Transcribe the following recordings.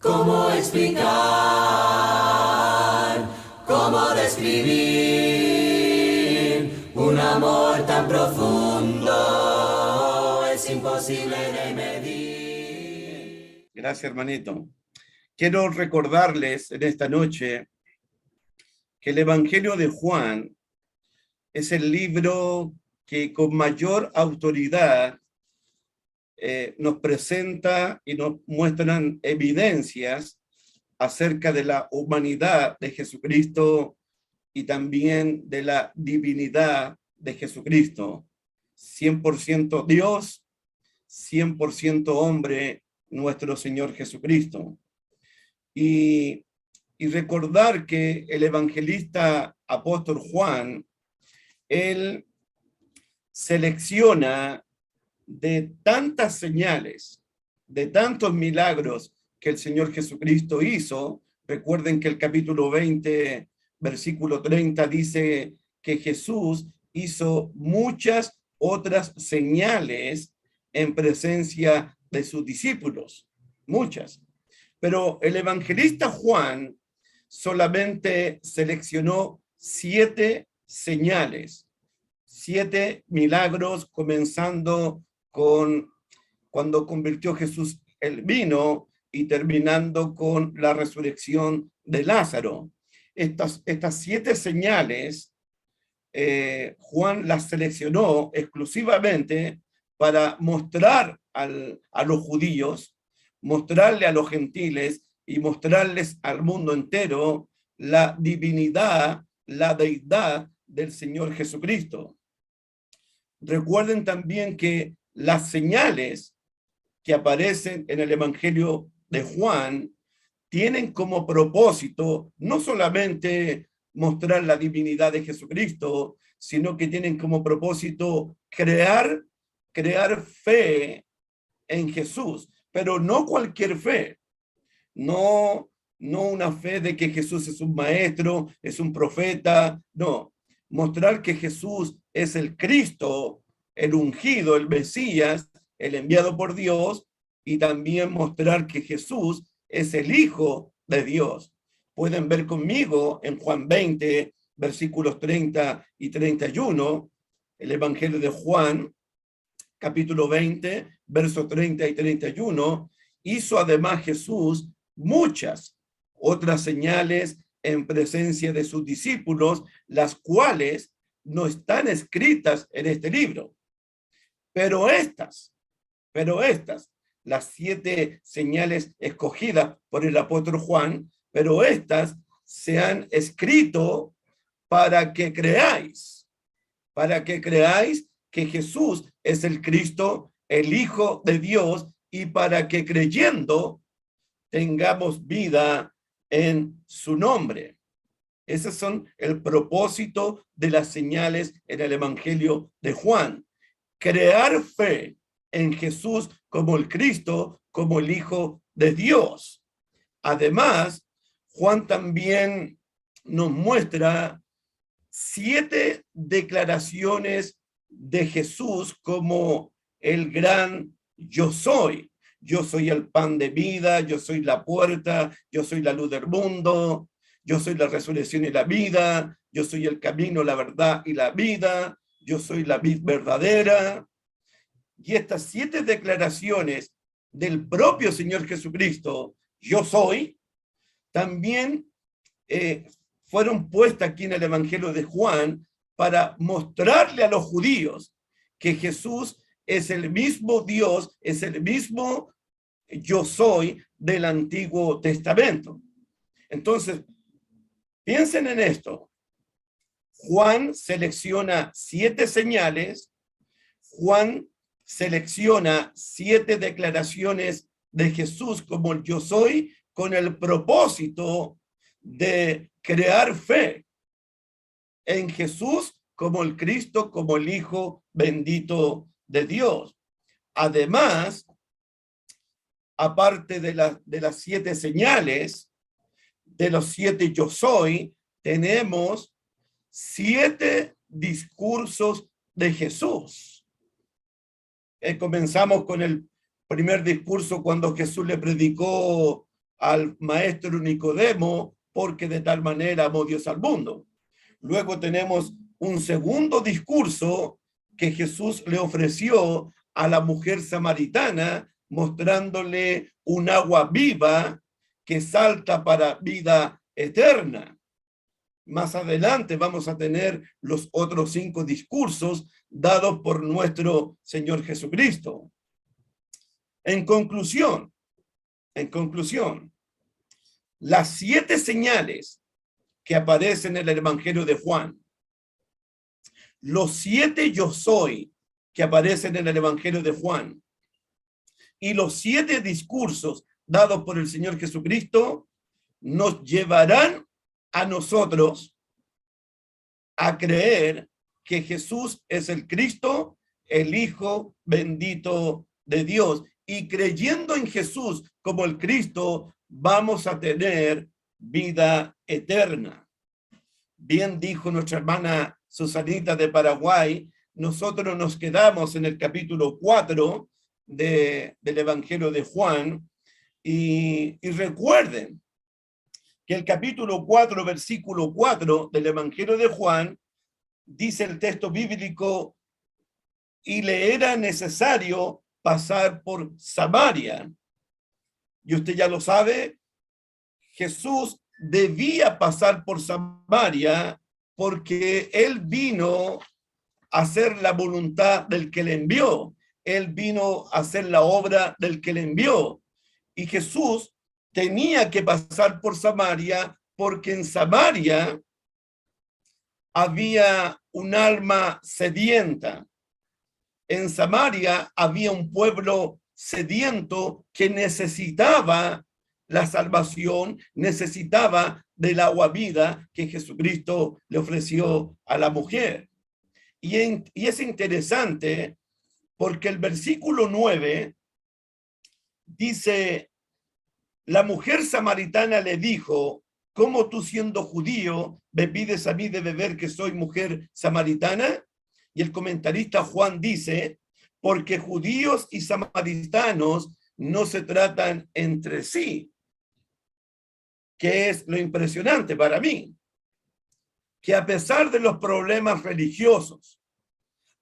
¿Cómo explicar? ¿Cómo describir un amor tan profundo? Es imposible de medir. Gracias, hermanito. Quiero recordarles en esta noche que el Evangelio de Juan es el libro que con mayor autoridad nos presenta y nos muestran evidencias acerca de la humanidad de Jesucristo y también de la divinidad de Jesucristo. 100% Dios, 100% hombre, nuestro Señor Jesucristo. Y recordar que el evangelista apóstol Juan, él selecciona de tantas señales, de tantos milagros que el Señor Jesucristo hizo. Recuerden que el capítulo 20, versículo 30 dice que Jesús hizo muchas otras señales en presencia de sus discípulos, muchas. Pero el evangelista Juan solamente seleccionó 7 señales, 7 milagros, comenzando con cuando convirtió Jesús el vino y terminando con la resurrección de Lázaro. Estas 7 señales, Juan las seleccionó exclusivamente para mostrar a los judíos, mostrarle a los gentiles y mostrarles al mundo entero la divinidad, la deidad del Señor Jesucristo. Recuerden también que las señales que aparecen en el Evangelio de Juan tienen como propósito no solamente mostrar la divinidad de Jesucristo, sino que tienen como propósito crear fe en Jesús, pero no cualquier fe, no una fe de que Jesús es un maestro, es un profeta, no, mostrar que Jesús es el Cristo, el ungido, el Mesías, el enviado por Dios, y también mostrar que Jesús es el Hijo de Dios. Pueden ver conmigo en Juan 20, versículos 30 y 31, el Evangelio de Juan, capítulo 20, versos 30 y 31, hizo además Jesús muchas otras señales en presencia de sus discípulos, las cuales no están escritas en este libro. Pero estas, las 7 señales escogidas por el apóstol Juan, pero estas se han escrito para que creáis que Jesús es el Cristo, el Hijo de Dios, y para que creyendo tengamos vida en su nombre. Ese son el propósito de las señales en el Evangelio de Juan. Crear fe en Jesús como el Cristo, como el Hijo de Dios. Además, Juan también nos muestra 7 declaraciones de Jesús como el gran yo soy. Yo soy el pan de vida, yo soy la puerta, yo soy la luz del mundo, yo soy la resurrección y la vida, yo soy el camino, la verdad y la vida, yo soy la vid verdadera. Y estas 7 declaraciones del propio Señor Jesucristo, yo soy, también fueron puestas aquí en el Evangelio de Juan para mostrarle a los judíos que Jesús es el mismo Dios, es el mismo yo soy del Antiguo Testamento. Entonces, piensen en esto. Juan selecciona 7 señales, Juan selecciona 7 declaraciones de Jesús como el yo soy, con el propósito de crear fe en Jesús como el Cristo, como el Hijo bendito de Dios. Además, aparte de las 7 señales, de los 7 yo soy, tenemos 7 discursos de Jesús. Comenzamos con el primer discurso cuando Jesús le predicó al maestro Nicodemo, porque de tal manera amó Dios al mundo. Luego tenemos un segundo discurso que Jesús le ofreció a la mujer samaritana, mostrándole un agua viva que salta para vida eterna. Más adelante vamos a tener los otros 5 discursos dados por nuestro Señor Jesucristo. En conclusión, las 7 señales que aparecen en el Evangelio de Juan, los 7 yo soy que aparecen en el Evangelio de Juan y los 7 discursos dados por el Señor Jesucristo nos llevarán a nosotros a creer que Jesús es el Cristo, el Hijo bendito de Dios. Y creyendo en Jesús como el Cristo, vamos a tener vida eterna. Bien dijo nuestra hermana Susanita de Paraguay, nosotros nos quedamos en el capítulo 4 del Evangelio de Juan, y recuerden que el capítulo 4, versículo 4 del Evangelio de Juan, dice el texto bíblico, y le era necesario pasar por Samaria. Y usted ya lo sabe, Jesús debía pasar por Samaria porque él vino a hacer la voluntad del que le envió. Él vino a hacer la obra del que le envió. Y Jesús tenía que pasar por Samaria porque en Samaria había un alma sedienta. En Samaria había un pueblo sediento que necesitaba la salvación, necesitaba del agua vida que Jesucristo le ofreció a la mujer. Y es interesante porque el versículo 9 dice, la mujer samaritana le dijo, ¿cómo tú siendo judío me pides a mí de beber que soy mujer samaritana? Y el comentarista Juan dice, porque judíos y samaritanos no se tratan entre sí. Que es lo impresionante para mí, que a pesar de los problemas religiosos,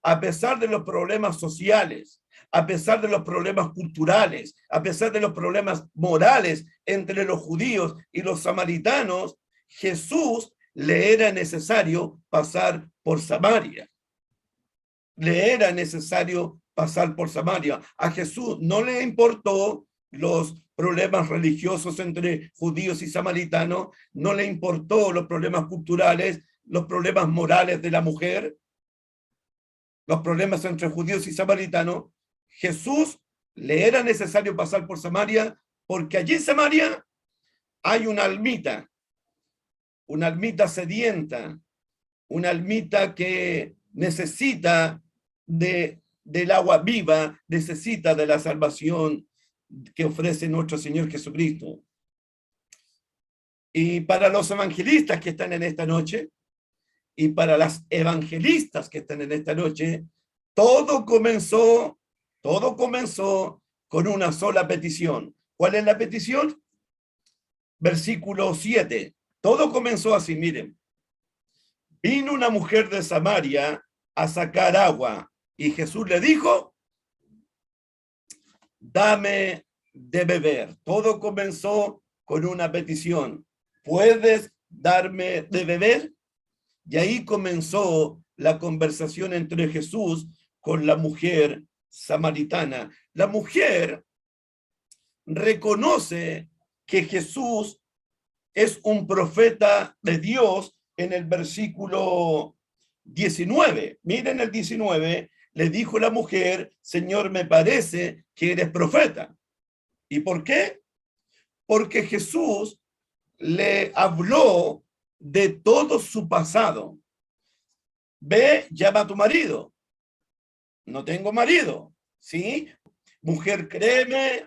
a pesar de los problemas sociales, a pesar de los problemas culturales, a pesar de los problemas morales entre los judíos y los samaritanos, Jesús le era necesario pasar por Samaria. Le era necesario pasar por Samaria. A Jesús no le importó los problemas religiosos entre judíos y samaritanos, no le importó los problemas culturales, los problemas morales de la mujer, los problemas entre judíos y samaritanos. Jesús le era necesario pasar por Samaria porque allí en Samaria hay una almita sedienta, una almita que necesita del agua viva, necesita de la salvación que ofrece nuestro Señor Jesucristo. Y para los evangelistas que están en esta noche, y para las evangelistas que están en esta noche, todo comenzó con una sola petición. ¿Cuál es la petición? Versículo 7. Todo comenzó así, miren. Vino una mujer de Samaria a sacar agua, y Jesús le dijo, dame de beber. Todo comenzó con una petición. ¿Puedes darme de beber? Y ahí comenzó la conversación entre Jesús con la mujer samaritana. La mujer reconoce que Jesús es un profeta de Dios en el versículo 19. Miren el 19. Le dijo la mujer, Señor, me parece que eres profeta. ¿Y por qué? Porque Jesús le habló de todo su pasado. Ve, llama a tu marido. No tengo marido, ¿sí? Mujer, créeme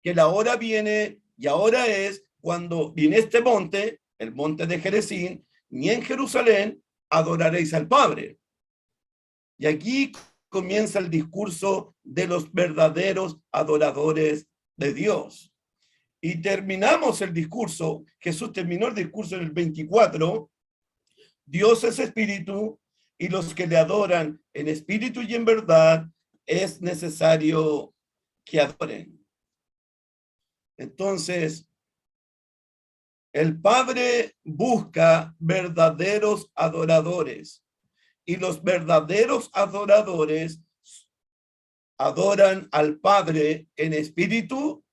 que la hora viene y ahora es cuando en este monte, el monte de Gerizim, ni en Jerusalén adoraréis al Padre. Y aquí comienza el discurso de los verdaderos adoradores de Dios. Y terminamos el discurso, Jesús terminó el discurso en el 24, Dios es espíritu y los que le adoran en espíritu y en verdad es necesario que adoren. Entonces, el Padre busca verdaderos adoradores y los verdaderos adoradores adoran al Padre en espíritu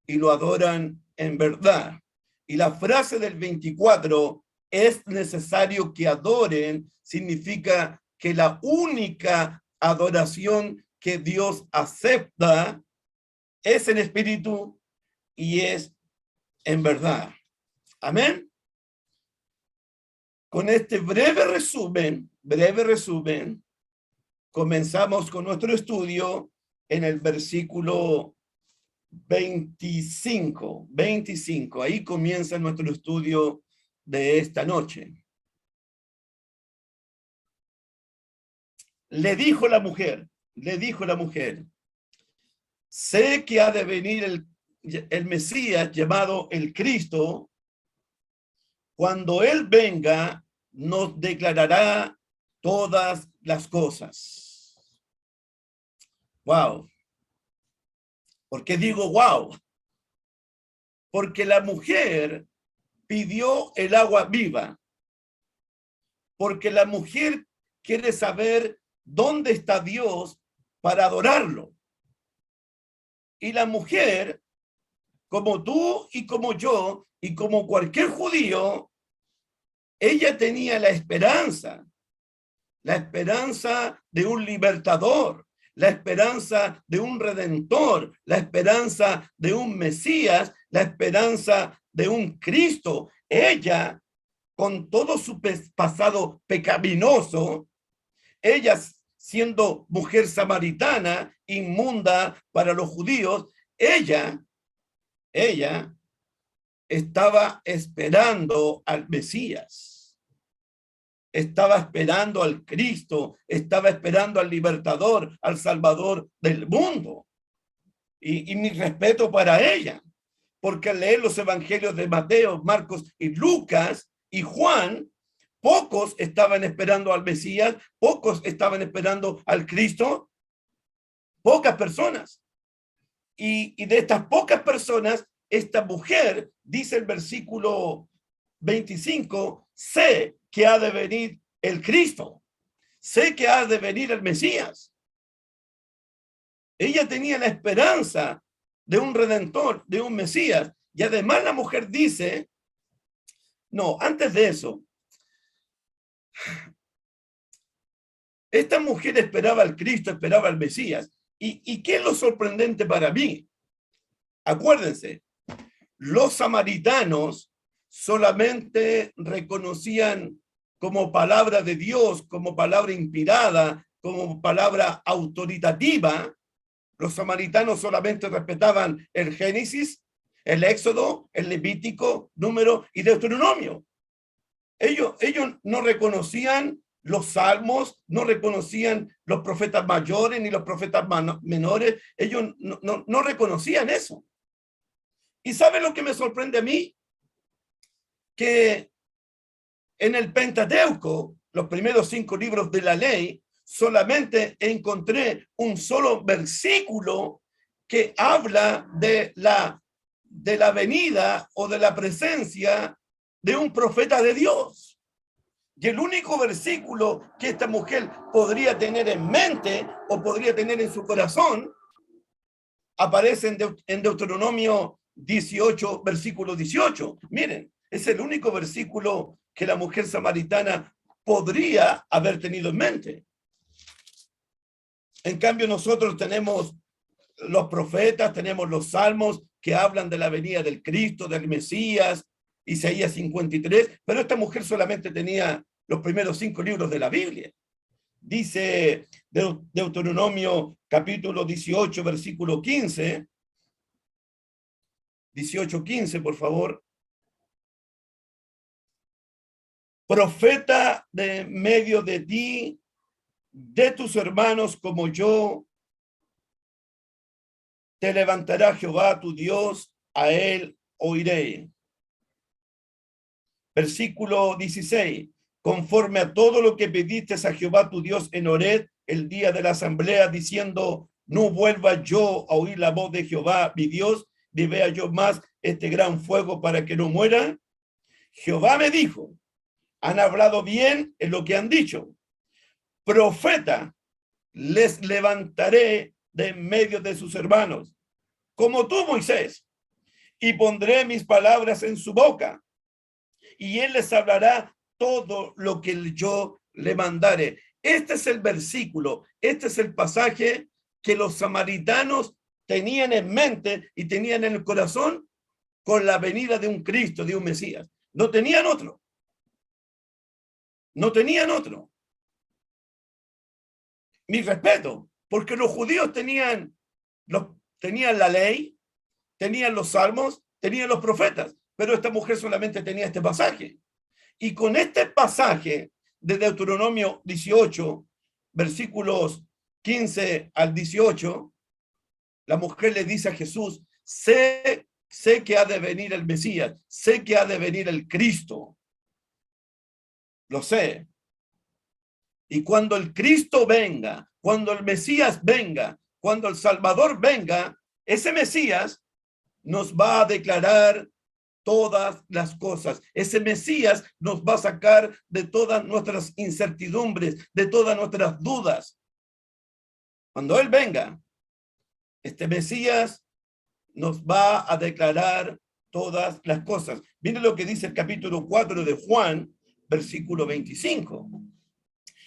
y lo adoran en verdad. Y la frase del 24, es necesario que adoren, significa que la única adoración que Dios acepta es en espíritu y es en verdad. Amén. Con este breve resumen, comenzamos con nuestro estudio en el versículo 25. Ahí comienza nuestro estudio de esta noche. Le dijo la mujer, sé que ha de venir el Mesías llamado el Cristo. Cuando él venga, nos declarará todas las cosas. Wow. ¿Por qué digo wow? Porque la mujer pidió el agua viva. Porque la mujer quiere saber dónde está Dios para adorarlo. Y la mujer, como tú y como yo, y como cualquier judío, ella tenía la esperanza de un libertador, la esperanza de un redentor, la esperanza de un Mesías, la esperanza de un Cristo. Ella, con todo su pasado pecaminoso, ella siendo mujer samaritana, inmunda para los judíos, ella estaba esperando al Mesías, estaba esperando al Cristo, estaba esperando al libertador, al salvador del mundo. Y mi respeto para ella, porque al leer los evangelios de Mateo, Marcos y Lucas y Juan, pocos estaban esperando al Mesías, pocos estaban esperando al Cristo, pocas personas. Y de estas pocas personas, esta mujer, dice el versículo 25, sé que ha de venir el Cristo, sé que ha de venir el Mesías. Ella tenía la esperanza de un redentor, de un Mesías. Y además la mujer dice, no, antes de eso, esta mujer esperaba al Cristo, esperaba al Mesías. ¿Y qué es lo sorprendente para mí? Acuérdense, los samaritanos solamente reconocían como palabra de Dios, como palabra inspirada, como palabra autoritativa. Los samaritanos solamente respetaban el Génesis, el Éxodo, el Levítico, Número y Deuteronomio. Ellos no reconocían los salmos, no reconocían los profetas mayores ni los profetas menores. Ellos no reconocían eso. ¿Y saben lo que me sorprende a mí? Que en el Pentateuco, los primeros 5 libros de la ley, solamente encontré un solo versículo que habla de la venida o de la presencia de un profeta de Dios. Y el único versículo que esta mujer podría tener en mente o podría tener en su corazón aparece en Deuteronomio 18, versículo 18. Miren, es el único versículo que la mujer samaritana podría haber tenido en mente. En cambio, nosotros tenemos los profetas, tenemos los salmos que hablan de la venida del Cristo, del Mesías, Isaías 53, pero esta mujer solamente tenía los primeros 5 libros de la Biblia. Dice Deuteronomio capítulo 18, versículo 15. 18:15, por favor. Profeta de medio de ti, de tus hermanos como yo, te levantará Jehová tu Dios a él oiré. Versículo 16. Conforme a todo lo que pediste a Jehová tu Dios en Horeb, el día de la asamblea, diciendo, no vuelva yo a oír la voz de Jehová, mi Dios, ni vea yo más este gran fuego para que no muera. Jehová me dijo, han hablado bien en lo que han dicho. Profeta les levantaré de en medio de sus hermanos, como tú, Moisés, y pondré mis palabras en su boca, y él les hablará todo lo que yo le mandare. Este es el versículo, este es el pasaje que los samaritanos tenían en mente y tenían en el corazón con la venida de un Cristo, de un Mesías. No tenían otro. No tenían otro. Mi respeto, porque los judíos tenían la ley, tenían los salmos, tenían los profetas, pero esta mujer solamente tenía este pasaje. Y con este pasaje de Deuteronomio 18, versículos 15 al 18, la mujer le dice a Jesús, sé que ha de venir el Mesías, sé que ha de venir el Cristo. Lo sé. Y cuando el Cristo venga, cuando el Mesías venga, cuando el Salvador venga, ese Mesías nos va a declarar todas las cosas. Ese Mesías nos va a sacar de todas nuestras incertidumbres, de todas nuestras dudas. Cuando Él venga, este Mesías nos va a declarar todas las cosas. Miren lo que dice el capítulo 4 de Juan, versículo 25.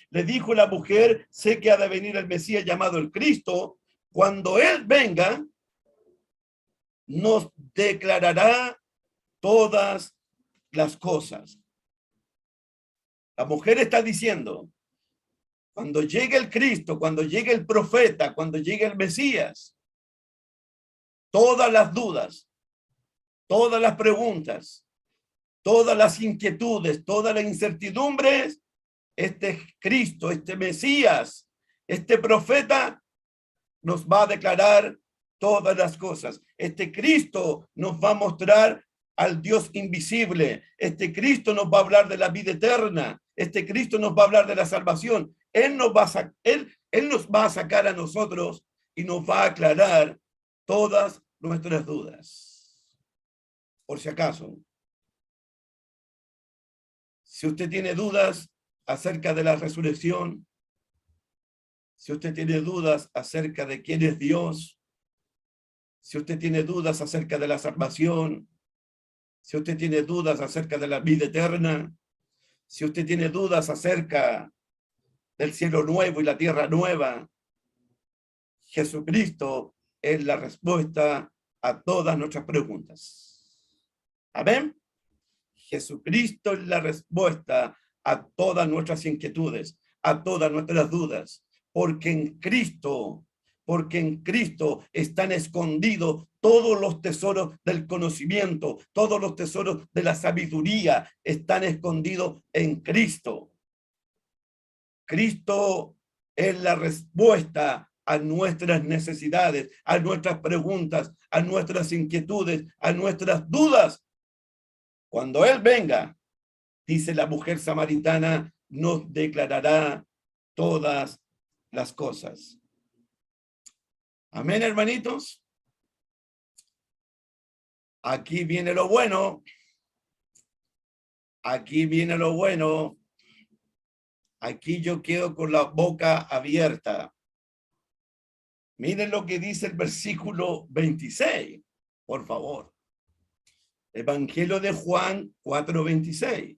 Le dijo la mujer, sé que ha de venir el Mesías llamado el Cristo. Cuando Él venga, nos declarará todas las cosas. La mujer está diciendo, cuando llegue el Cristo, cuando llegue el profeta, cuando llegue el Mesías, todas las dudas, todas las preguntas, todas las inquietudes, todas las incertidumbres, este Cristo, este Mesías, este profeta nos va a declarar todas las cosas. Este Cristo nos va a mostrar al Dios invisible. Este Cristo nos va a hablar de la vida eterna. Este Cristo nos va a hablar de la salvación. Él nos va a sacar a nosotros y nos va a aclarar todas nuestras dudas. Por si acaso, si usted tiene dudas acerca de la resurrección, si usted tiene dudas acerca de quién es Dios, si usted tiene dudas acerca de la salvación, si usted tiene dudas acerca de la vida eterna, si usted tiene dudas acerca del cielo nuevo y la tierra nueva, Jesucristo es la respuesta a todas nuestras preguntas. Amén. Jesucristo es la respuesta a todas nuestras inquietudes, a todas nuestras dudas, porque en Cristo están escondidos todos los tesoros del conocimiento, todos los tesoros de la sabiduría están escondidos en Cristo. Cristo es la respuesta a nuestras necesidades, a nuestras preguntas, a nuestras inquietudes, a nuestras dudas. Cuando Él venga, dice la mujer samaritana, nos declarará todas las cosas. Amén, hermanitos. Aquí viene lo bueno. Aquí viene lo bueno. Aquí yo quedo con la boca abierta. Miren lo que dice el versículo 26, por favor. Evangelio de Juan 4:26.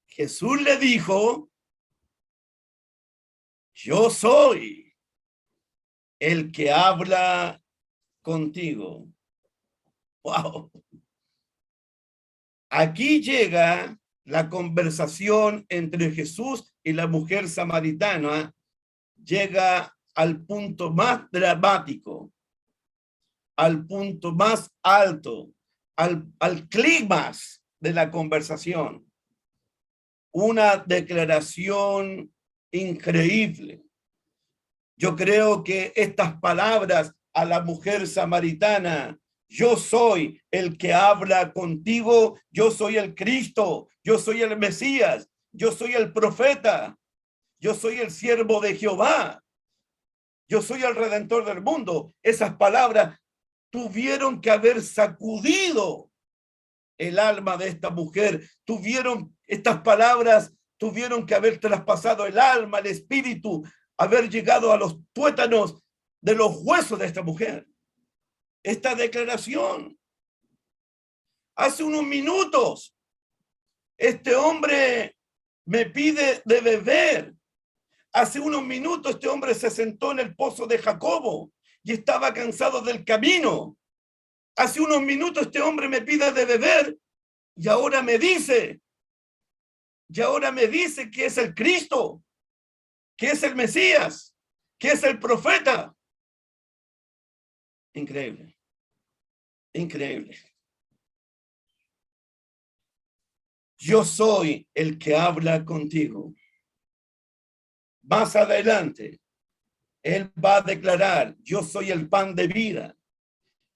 Jesús le dijo, yo soy el que habla contigo. Wow. Aquí llega la conversación entre Jesús y la mujer samaritana, llega al punto más dramático, al punto más alto, al clímax de la conversación. Una declaración increíble. Yo creo que estas palabras a la mujer samaritana: yo soy el que habla contigo, yo soy el Cristo, yo soy el Mesías, yo soy el profeta, yo soy el siervo de Jehová, yo soy el redentor del mundo. Esas palabras tuvieron que haber sacudido el alma de esta mujer. Estas palabras tuvieron que haber traspasado el alma, el espíritu, haber llegado a los tuétanos de los huesos de esta mujer. Esta declaración. Hace unos minutos, este hombre me pide de beber. Hace unos minutos este hombre se sentó en el pozo de Jacobo y estaba cansado del camino. Hace unos minutos este hombre me pide de beber y ahora me dice que es el Cristo, que es el Mesías, que es el profeta. Increíble, increíble. Yo soy el que habla contigo. Más adelante, él va a declarar: yo soy el pan de vida,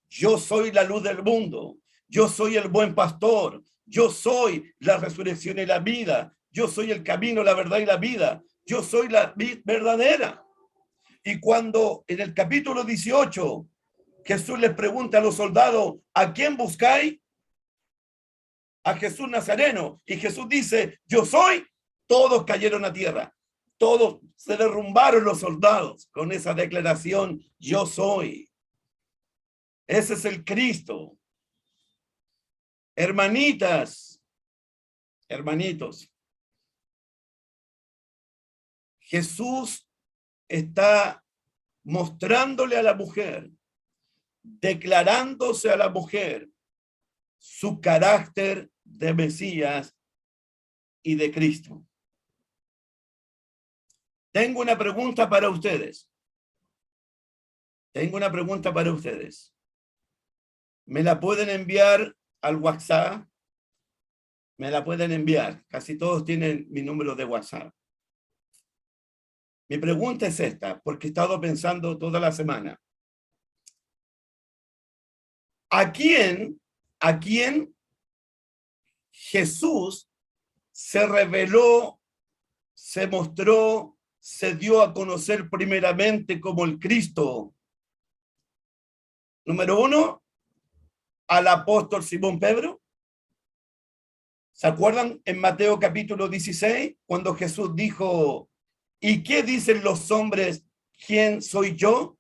yo soy la luz del mundo, yo soy el buen pastor, yo soy la resurrección y la vida, yo soy el camino, la verdad y la vida, yo soy la vida verdadera. Y cuando en el capítulo 18 Jesús les pregunta a los soldados: ¿a quién buscáis? A Jesús Nazareno. Y Jesús dice: yo soy. Todos cayeron a tierra. Todos se derrumbaron los soldados con esa declaración: yo soy. Ese es el Cristo. Hermanitas, hermanitos, Jesús está mostrándole a la mujer, declarándose a la mujer su carácter de Mesías y de Cristo. Tengo una pregunta para ustedes. ¿Me la pueden enviar al WhatsApp? Me la pueden enviar. Casi todos tienen mi número de WhatsApp. Mi pregunta es esta, porque he estado pensando toda la semana. ¿A quién Jesús se reveló, se mostró, se dio a conocer primeramente como el Cristo? Número uno, al apóstol Simón Pedro. ¿Se acuerdan en Mateo capítulo 16, cuando Jesús dijo: ¿y qué dicen los hombres? ¿Quién soy yo?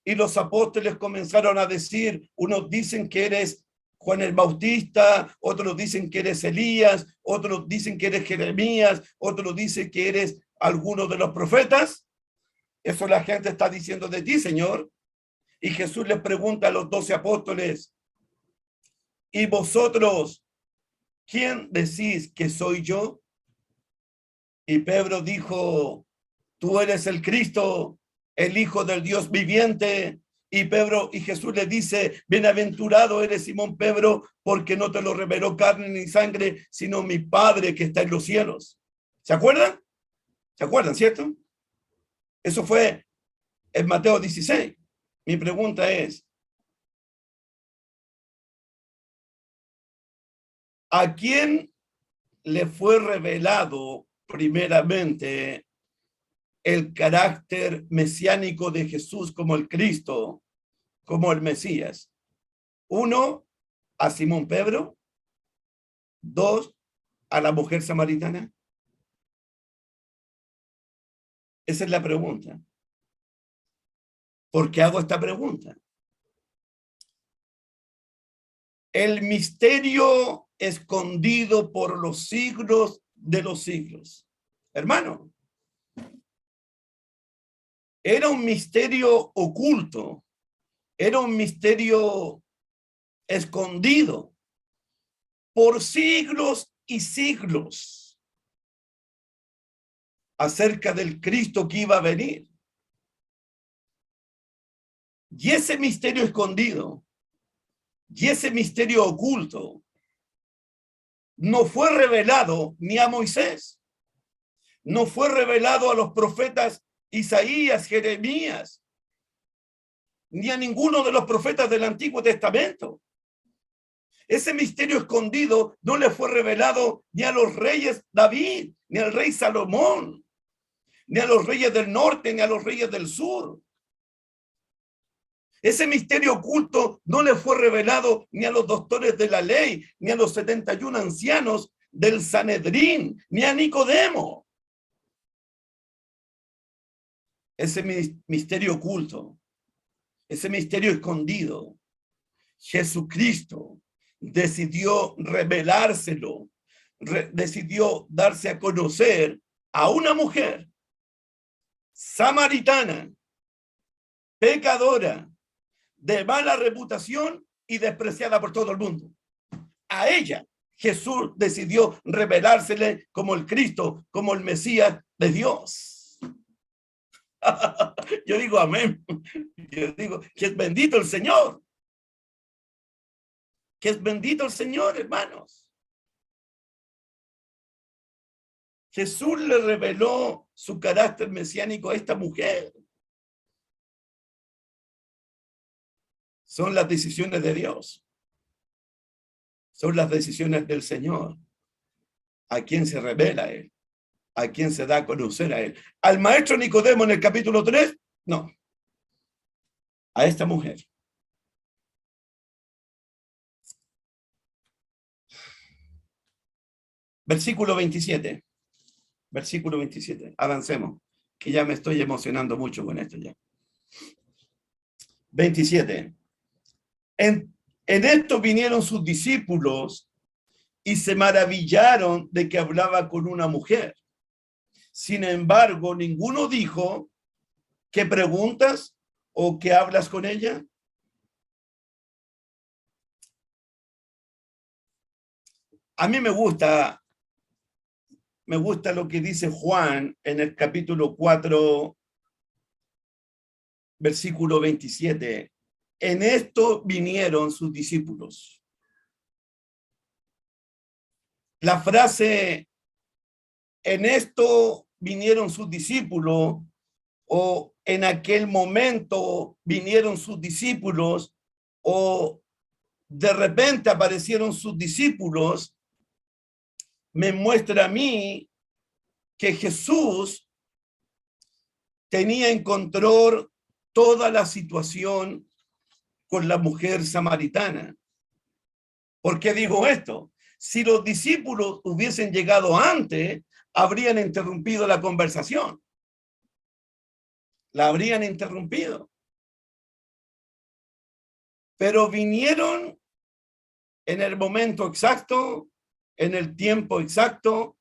Y los apóstoles comenzaron a decir: unos dicen que eres Juan el Bautista, otros dicen que eres Elías, otros dicen que eres Jeremías, otros dicen que eres alguno de los profetas. Eso la gente está diciendo de ti, Señor. Y Jesús les pregunta a los 12 apóstoles: ¿y vosotros quién decís que soy yo? Y Pedro dijo: tú eres el Cristo, el Hijo del Dios viviente. Y Jesús le dice: bienaventurado eres, Simón Pedro, porque no te lo reveló carne ni sangre, sino mi Padre que está en los cielos. ¿Se acuerdan? ¿Se acuerdan, cierto? Eso fue en Mateo 16. Mi pregunta es: ¿a quién le fue revelado primeramente el carácter mesiánico de Jesús como el Cristo, como el Mesías? Uno, a Simón Pedro. Dos, a la mujer samaritana. Esa es la pregunta. ¿Por qué hago esta pregunta? El misterio escondido por los siglos de los siglos. Hermano, era un misterio oculto, era un misterio escondido por siglos y siglos acerca del Cristo que iba a venir. Y ese misterio escondido y ese misterio oculto no fue revelado ni a Moisés, no fue revelado a los profetas Isaías, Jeremías, ni a ninguno de los profetas del Antiguo Testamento. Ese misterio escondido no le fue revelado ni a los reyes David, ni al rey Salomón, ni a los reyes del norte, ni a los reyes del sur. Ese misterio oculto no le fue revelado ni a los doctores de la ley, ni a los 71 ancianos del Sanedrín, ni a Nicodemo. Ese misterio oculto, ese misterio escondido, Jesucristo decidió revelárselo, decidió darse a conocer a una mujer samaritana, pecadora, de mala reputación y despreciada por todo el mundo. A ella Jesús decidió revelársele como el Cristo, como el Mesías de Dios. Yo digo amén. Yo digo que es bendito el Señor. Que es bendito el Señor, hermanos. Jesús le reveló su carácter mesiánico a esta mujer. Son las decisiones de Dios. Son las decisiones del Señor. ¿A quién se revela Él? ¿A quién se da a conocer a Él? ¿Al maestro Nicodemo en el capítulo 3? No. A esta mujer. Versículo 27. Versículo 27. Avancemos, que ya me estoy emocionando mucho con esto ya. 27. En esto vinieron sus discípulos y se maravillaron de que hablaba con una mujer. Sin embargo, ninguno dijo, ¿qué preguntas o qué hablas con ella? A mí me gusta lo que dice Juan en el capítulo 4, versículo 27. En esto vinieron sus discípulos. La frase, en esto vinieron sus discípulos, o en aquel momento vinieron sus discípulos, o de repente aparecieron sus discípulos, me muestra a mí que Jesús tenía en control toda la situación con la mujer samaritana. ¿Por qué digo esto? Si los discípulos hubiesen llegado antes, habrían interrumpido la conversación. La habrían interrumpido. Pero vinieron en el momento exacto, en el tiempo exacto,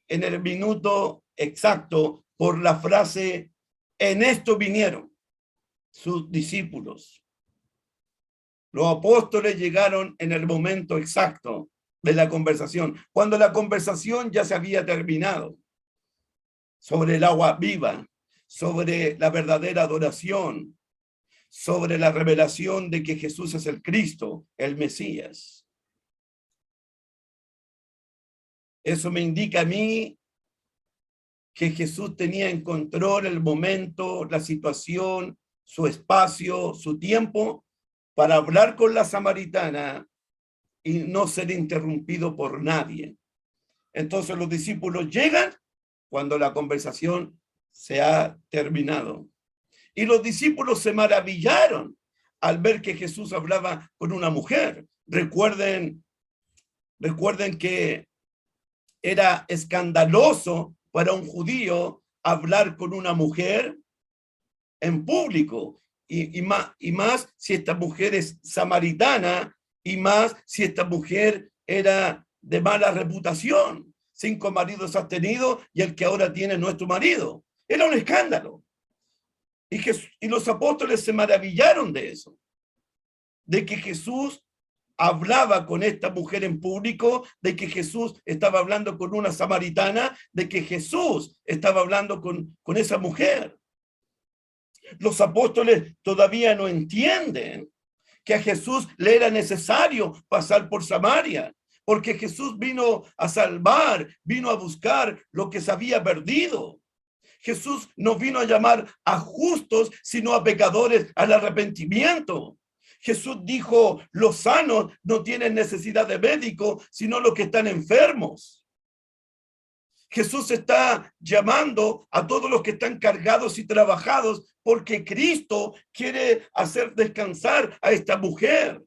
en el minuto exacto, por la frase, en esto vinieron sus discípulos. Los apóstoles llegaron en el momento exacto de la conversación, cuando la conversación ya se había terminado, sobre el agua viva, sobre la verdadera adoración, sobre la revelación de que Jesús es el Cristo, el Mesías. Eso me indica a mí que Jesús tenía en control el momento, la situación, su espacio, su tiempo, para hablar con la samaritana y no ser interrumpido por nadie. Entonces los discípulos llegan cuando la conversación se ha terminado. Y los discípulos se maravillaron al ver que Jesús hablaba con una mujer. Recuerden que era escandaloso para un judío hablar con una mujer en público. Y más si esta mujer es samaritana, y más si esta mujer era de mala reputación. 5 maridos has tenido y el que ahora tiene no es tu marido. Era un escándalo. Y los apóstoles se maravillaron de eso, de que Jesús hablaba con esta mujer en público, de que Jesús estaba hablando con una samaritana, de que Jesús estaba hablando con esa mujer. Los apóstoles todavía no entienden que a Jesús le era necesario pasar por Samaria, porque Jesús vino a salvar, vino a buscar lo que se había perdido. Jesús no vino a llamar a justos, sino a pecadores al arrepentimiento. Jesús dijo, los sanos no tienen necesidad de médico, sino los que están enfermos. Jesús está llamando a todos los que están cargados y trabajados, porque Cristo quiere hacer descansar a esta mujer.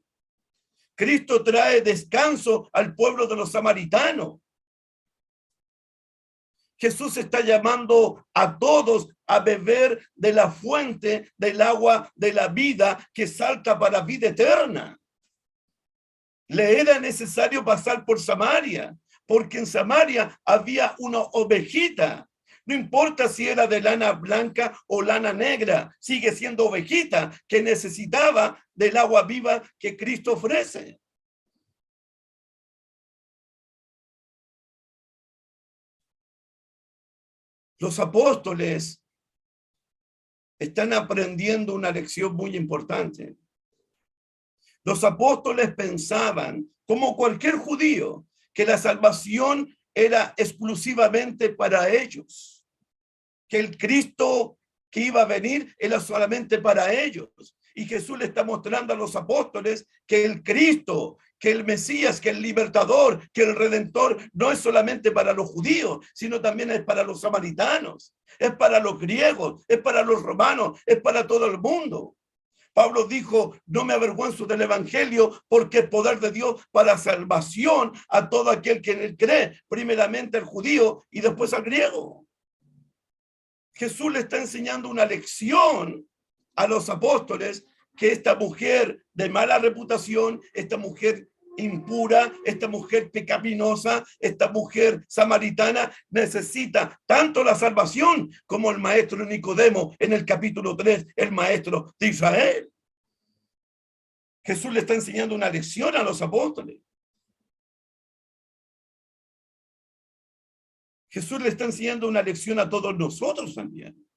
Cristo trae descanso al pueblo de los samaritanos. Jesús está llamando a todos a beber de la fuente del agua de la vida que salta para vida eterna. Le era necesario pasar por Samaria, porque en Samaria había una ovejita. No importa si era de lana blanca o lana negra, sigue siendo ovejita que necesitaba del agua viva que Cristo ofrece. Los apóstoles están aprendiendo una lección muy importante. Los apóstoles pensaban, como cualquier judío, que la salvación era exclusivamente para ellos, que el Cristo que iba a venir era solamente para ellos. Y Jesús le está mostrando a los apóstoles que el Cristo, que el Mesías, que el libertador, que el redentor no es solamente para los judíos, sino también es para los samaritanos, es para los griegos, es para los romanos, es para todo el mundo. Pablo dijo, no me avergüenzo del evangelio porque es poder de Dios para salvación a todo aquel que en él cree, primeramente al judío y después al griego. Jesús le está enseñando una lección a los apóstoles que esta mujer de mala reputación, esta mujer impura, esta mujer pecaminosa, esta mujer samaritana necesita tanto la salvación como el maestro Nicodemo en el capítulo 3, el maestro de Israel. Jesús le está enseñando una lección a los apóstoles. Jesús le está enseñando una lección a todos nosotros también.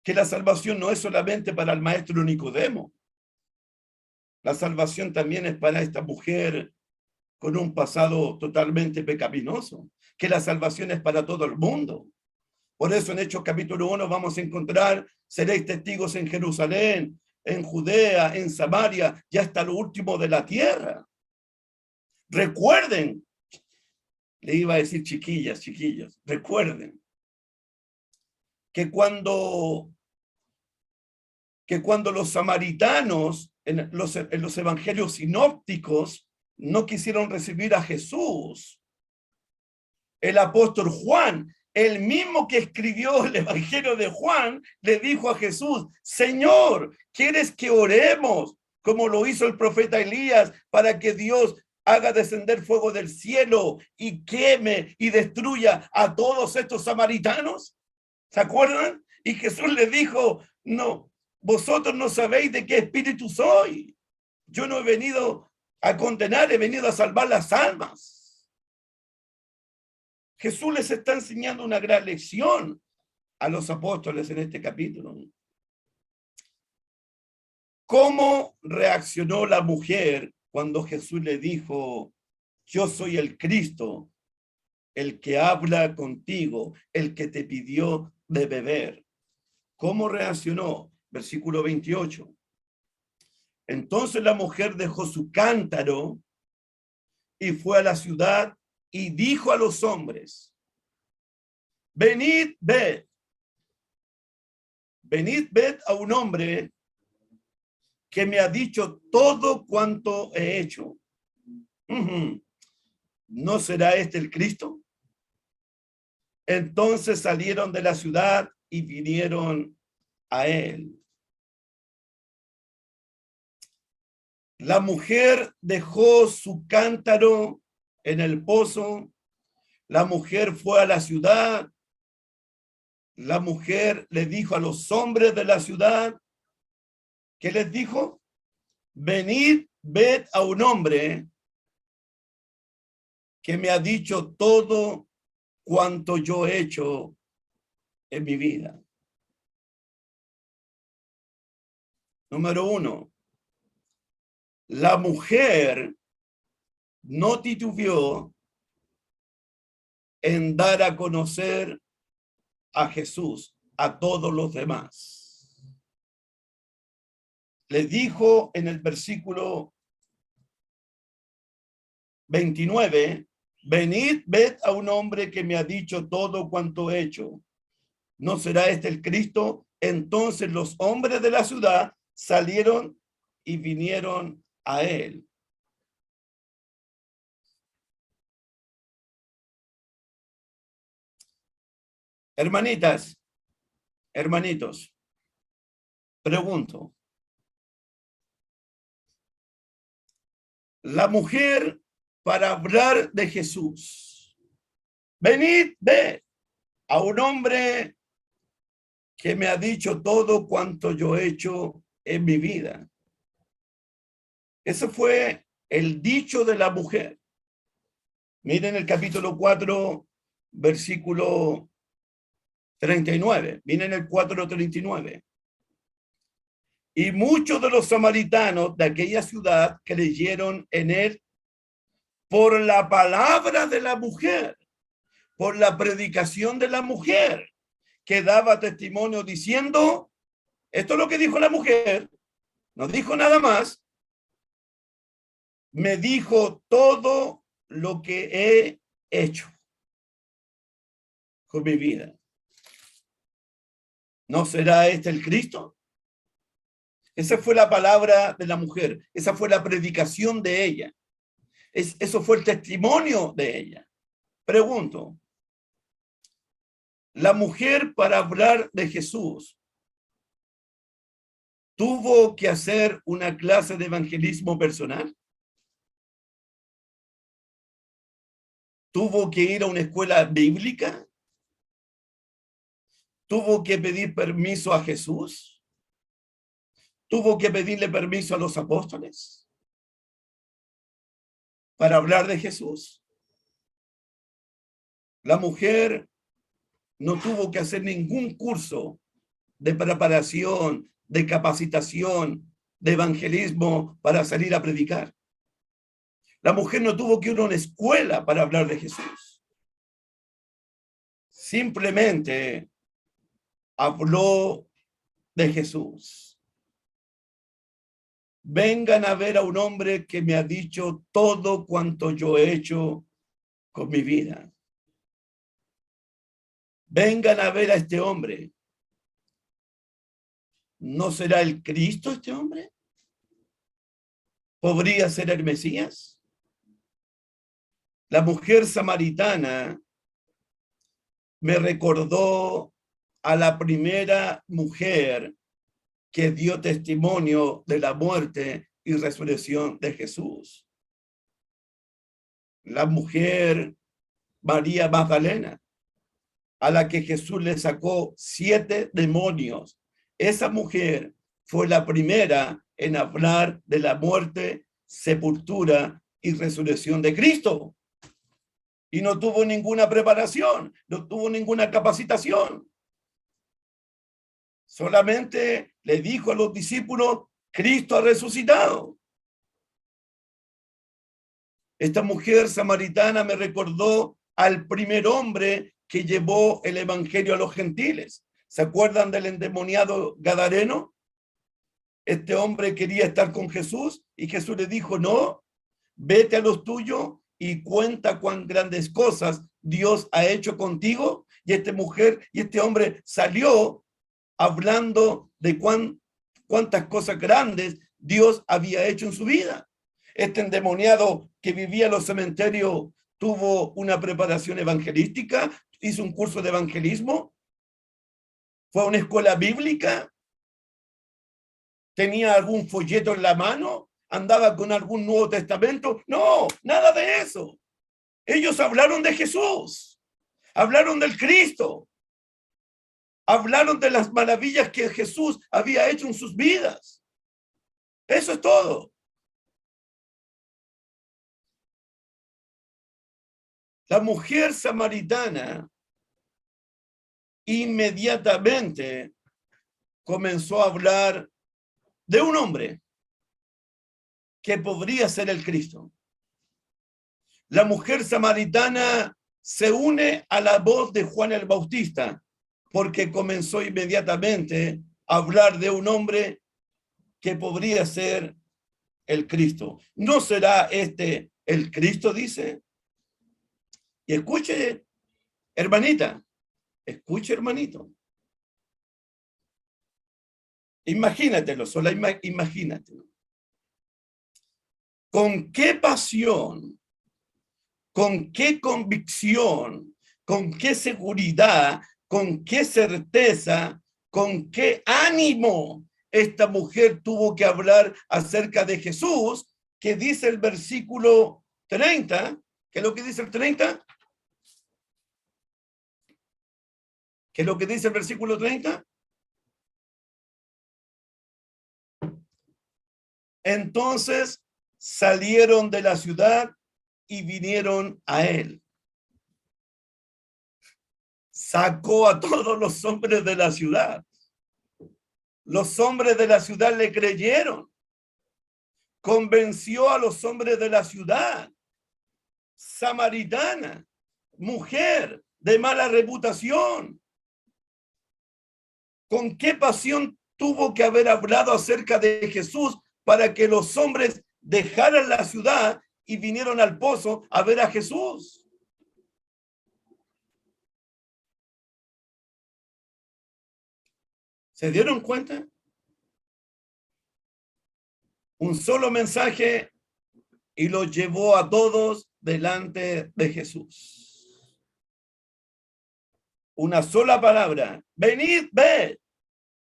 Que la salvación no es solamente para el maestro Nicodemo. La salvación también es para esta mujer con un pasado totalmente pecaminoso. Que la salvación es para todo el mundo. Por eso en Hechos capítulo 1 vamos a encontrar, seréis testigos en Jerusalén, en Judea, en Samaria, y hasta lo último de la tierra. Recuerden, le iba a decir chiquillas, recuerden que cuando los samaritanos en los evangelios sinópticos no quisieron recibir a Jesús, el apóstol Juan, el mismo que escribió el evangelio de Juan, le dijo a Jesús, Señor, ¿quieres que oremos como lo hizo el profeta Elías para que Dios haga descender fuego del cielo y queme y destruya a todos estos samaritanos? ¿Se acuerdan? Y Jesús le dijo, no, vosotros no sabéis de qué espíritu soy. Yo no he venido a condenar, he venido a salvar las almas. Jesús les está enseñando una gran lección a los apóstoles en este capítulo. ¿Cómo reaccionó la mujer cuando Jesús le dijo, yo soy el Cristo, el que habla contigo, el que te pidió de beber? ¿Cómo reaccionó? Versículo 28. Entonces la mujer dejó su cántaro y fue a la ciudad y dijo a los hombres, venid, ved a un hombre que me ha dicho todo cuanto he hecho. ¿No será este el Cristo? Entonces salieron de la ciudad y vinieron a él. La mujer dejó su cántaro en el pozo. La mujer fue a la ciudad. La mujer le dijo a los hombres de la ciudad, ¿qué les dijo? Venid, ved a un hombre que me ha dicho todo cuanto yo he hecho en mi vida. Número 1. La mujer no titubeó en dar a conocer a Jesús a todos los demás. Le dijo en el versículo 29, venid, ved a un hombre que me ha dicho todo cuanto he hecho. ¿No será este el Cristo? Entonces los hombres de la ciudad salieron y vinieron a él. Hermanitas, hermanitos, pregunto. La mujer para hablar de Jesús. Venid, ve a un hombre que me ha dicho todo cuanto yo he hecho en mi vida. Ese fue el dicho de la mujer. Miren el capítulo 4, versículo 39. Miren el 4:39. Y muchos de los samaritanos de aquella ciudad creyeron en él por la palabra de la mujer, por la predicación de la mujer, que daba testimonio diciendo, esto es lo que dijo la mujer, no dijo nada más, me dijo todo lo que he hecho con mi vida. ¿No será este el Cristo? Esa fue la palabra de la mujer, esa fue la predicación de ella, eso fue el testimonio de ella. Pregunto, la mujer para hablar de Jesús tuvo que hacer una clase de evangelismo personal, tuvo que ir a una escuela bíblica, tuvo que pedir permiso a Jesús, tuvo que pedirle permiso a los apóstoles para hablar de Jesús. La mujer no tuvo que hacer ningún curso de preparación, de capacitación, de evangelismo para salir a predicar. La mujer no tuvo que ir a una escuela para hablar de Jesús. Simplemente habló de Jesús. Vengan a ver a un hombre que me ha dicho todo cuanto yo he hecho con mi vida. Vengan a ver a este hombre. ¿No será el Cristo este hombre? ¿Podría ser el Mesías? La mujer samaritana me recordó a la primera mujer que dio testimonio de la muerte y resurrección de Jesús. La mujer María Magdalena, a la que Jesús le sacó 7 demonios. Esa mujer fue la primera en hablar de la muerte, sepultura y resurrección de Cristo. Y no tuvo ninguna preparación, no tuvo ninguna capacitación. Solamente le dijo a los discípulos, Cristo ha resucitado. Esta mujer samaritana me recordó al primer hombre que llevó el evangelio a los gentiles. ¿Se acuerdan del endemoniado gadareno? Este hombre quería estar con Jesús y Jesús le dijo, no, vete a los tuyos y cuenta cuán grandes cosas Dios ha hecho contigo. Y esta mujer y este hombre salió hablando de cuántas cosas grandes Dios había hecho en su vida. Este endemoniado que vivía en los cementerios tuvo una preparación evangelística, hizo un curso de evangelismo, fue a una escuela bíblica, tenía algún folleto en la mano, andaba con algún Nuevo Testamento. No, nada de eso. Ellos hablaron de Jesús, hablaron del Cristo, hablaron de las maravillas que Jesús había hecho en sus vidas. Eso es todo. La mujer samaritana inmediatamente comenzó a hablar de un hombre que podría ser el Cristo. La mujer samaritana se une a la voz de Juan el Bautista porque comenzó inmediatamente a hablar de un hombre que podría ser el Cristo. ¿No será este el Cristo? Dice. Y escuche, hermanita, escuche, hermanito. Imagínatelo, solo imagínatelo. ¿Con qué pasión, con qué convicción, con qué seguridad, con qué certeza, con qué ánimo esta mujer tuvo que hablar acerca de Jesús, que dice el versículo 30? ¿Qué es lo que dice el 30? ¿Qué es lo que dice el versículo 30? Entonces salieron de la ciudad y vinieron a él. Sacó a todos los hombres de la ciudad. Los hombres de la ciudad le creyeron. Convenció a los hombres de la ciudad. Samaritana, mujer de mala reputación. ¿Con qué pasión tuvo que haber hablado acerca de Jesús para que los hombres dejaran la ciudad y vinieron al pozo a ver a Jesús? ¿Se dieron cuenta? Un solo mensaje y los llevó a todos delante de Jesús. Una sola palabra. Venid, ved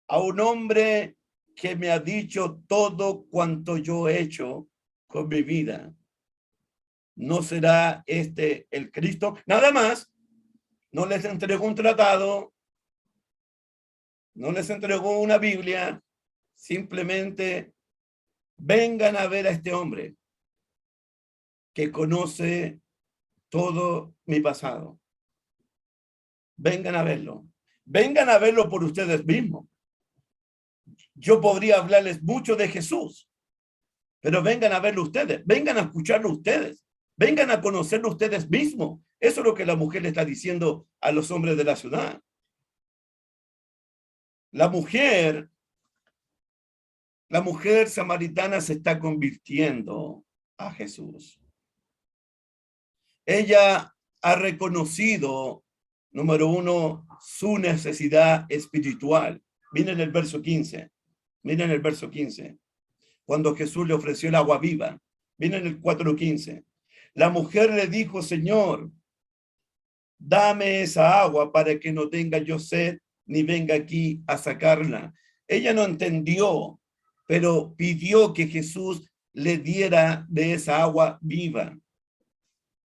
a un hombre que me ha dicho todo cuanto yo he hecho con mi vida. ¿No será este el Cristo? Nada más. No les entregó un tratado. No les entregó una Biblia. Simplemente vengan a ver a este hombre que conoce todo mi pasado. Vengan a verlo. Vengan a verlo por ustedes mismos. Yo podría hablarles mucho de Jesús, pero vengan a verlo ustedes. Vengan a escucharlo ustedes. Vengan a conocerlo ustedes mismos. Eso es lo que la mujer le está diciendo a los hombres de la ciudad. La mujer samaritana se está convirtiendo a Jesús. Ella ha reconocido, número uno, su necesidad espiritual. Miren el verso 15. Miren el verso 15. Cuando Jesús le ofreció el agua viva. Miren el 4:15. La mujer le dijo, Señor, dame esa agua para que no tenga yo sed ni venga aquí a sacarla. Ella no entendió, pero pidió que Jesús le diera de esa agua viva.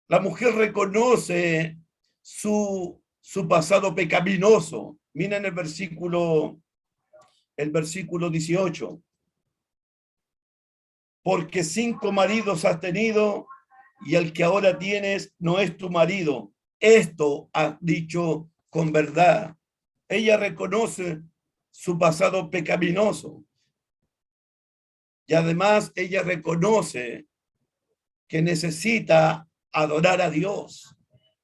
La mujer reconoce su pasado pecaminoso. Miren el versículo 18. Porque 5 maridos has tenido y el que ahora tienes no es tu marido. Esto has dicho con verdad. Ella reconoce su pasado pecaminoso. Y además ella reconoce que necesita adorar a Dios,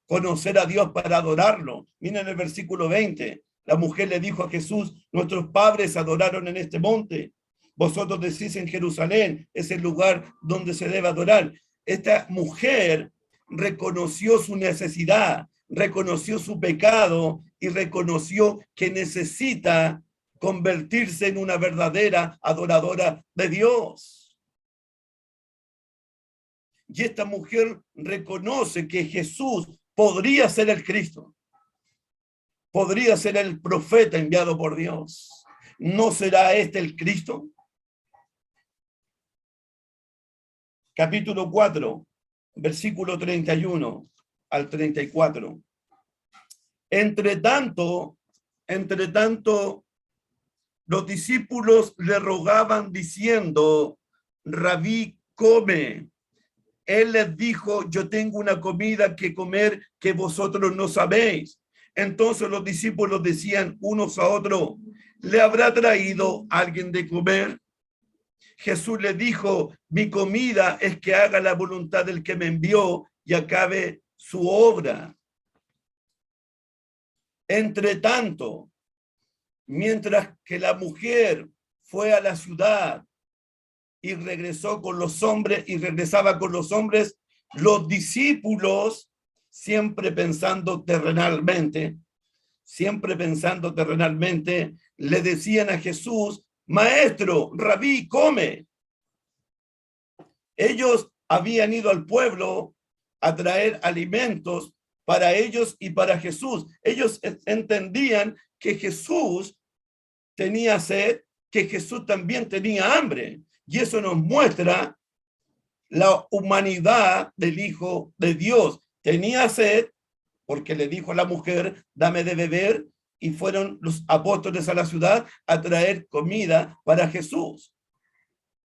conocer a Dios para adorarlo. Miren el versículo 20. La mujer le dijo a Jesús, nuestros padres adoraron en este monte. Vosotros decís en Jerusalén, es el lugar donde se debe adorar. Esta mujer reconoció su necesidad, reconoció su pecado y reconoció que necesita convertirse en una verdadera adoradora de Dios. Y esta mujer reconoce que Jesús podría ser el Cristo, podría ser el profeta enviado por Dios. ¿No será este el Cristo? Capítulo 4, versículo 31 al 34. Entre tanto, los discípulos le rogaban diciendo, Rabí, come. Él les dijo, yo tengo una comida que comer que vosotros no sabéis. Entonces los discípulos decían unos a otros, ¿le habrá traído alguien de comer? Jesús les dijo, mi comida es que haga la voluntad del que me envió y acabe su obra. Entre tanto, mientras que la mujer fue a la ciudad y regresó con los hombres y regresaba con los hombres, los discípulos, siempre pensando terrenalmente, le decían a Jesús: Maestro, Rabí, come. Ellos habían ido al pueblo a traer alimentos para ellos y para Jesús. Ellos entendían que Jesús tenía sed, que Jesús también tenía hambre. Y eso nos muestra la humanidad del Hijo de Dios. Tenía sed porque le dijo a la mujer: dame de beber, y fueron los apóstoles a la ciudad a traer comida para Jesús.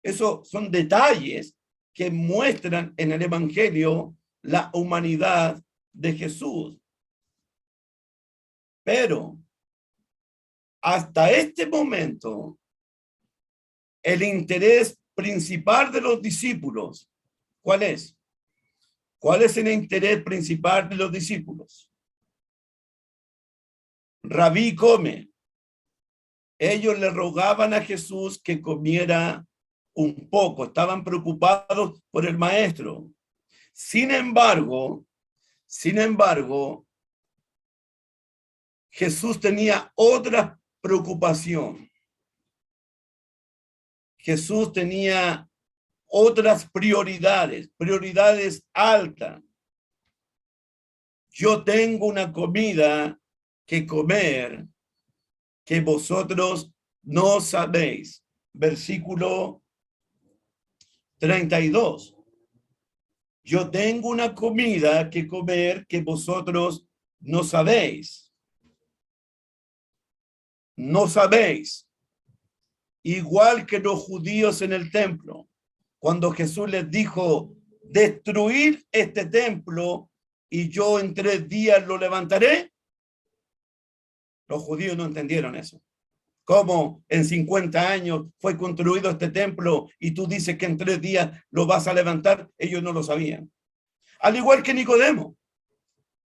Esos son detalles que muestran en el Evangelio la humanidad de Jesús. Pero hasta este momento, el interés principal de los discípulos, ¿cuál es? ¿Cuál es el interés principal de los discípulos? Rabí, come. Ellos le rogaban a Jesús que comiera un poco, estaban preocupados por el maestro. Sin embargo, Jesús tenía otra preocupación. Jesús tenía otras prioridades altas. Yo tengo una comida que comer que vosotros no sabéis. Versículo 32. Yo tengo una comida que comer que vosotros no sabéis. No sabéis. Igual que los judíos en el templo, cuando Jesús les dijo: destruir este templo y yo en 3 días lo levantaré. Los judíos no entendieron eso. ¿Cómo en 50 años fue construido este templo y tú dices que en 3 días lo vas a levantar? Ellos no lo sabían. Al igual que Nicodemo,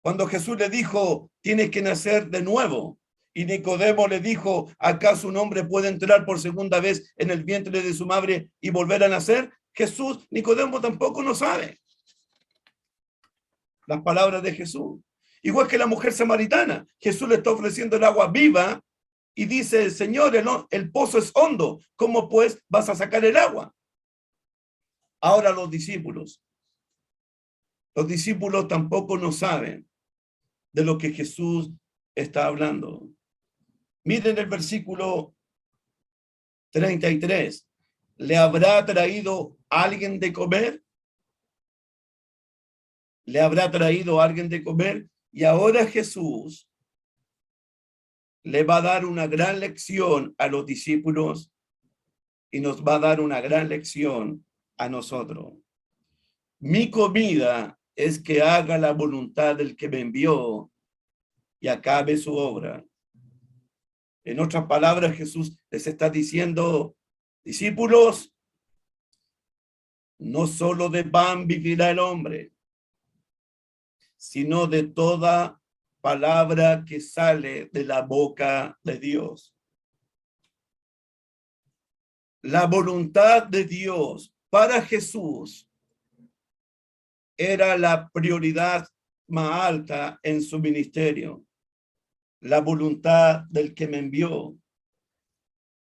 cuando Jesús le dijo: tienes que nacer de nuevo. Y Nicodemo le dijo: ¿acaso un hombre puede entrar por segunda vez en el vientre de su madre y volver a nacer? Nicodemo tampoco no sabe las palabras de Jesús. Igual que la mujer samaritana, Jesús le está ofreciendo el agua viva y dice: Señor, el pozo es hondo, ¿cómo pues vas a sacar el agua? Ahora los discípulos tampoco no saben de lo que Jesús está hablando. Miren el versículo 33. ¿Le habrá traído alguien de comer? ¿Le habrá traído alguien de comer? Y ahora Jesús le va a dar una gran lección a los discípulos y nos va a dar una gran lección a nosotros. Mi comida es que haga la voluntad del que me envió y acabe su obra. En otras palabras, Jesús les está diciendo: discípulos, no solo de pan vivirá el hombre, sino de toda palabra que sale de la boca de Dios. La voluntad de Dios para Jesús era la prioridad más alta en su ministerio. La voluntad del que me envió.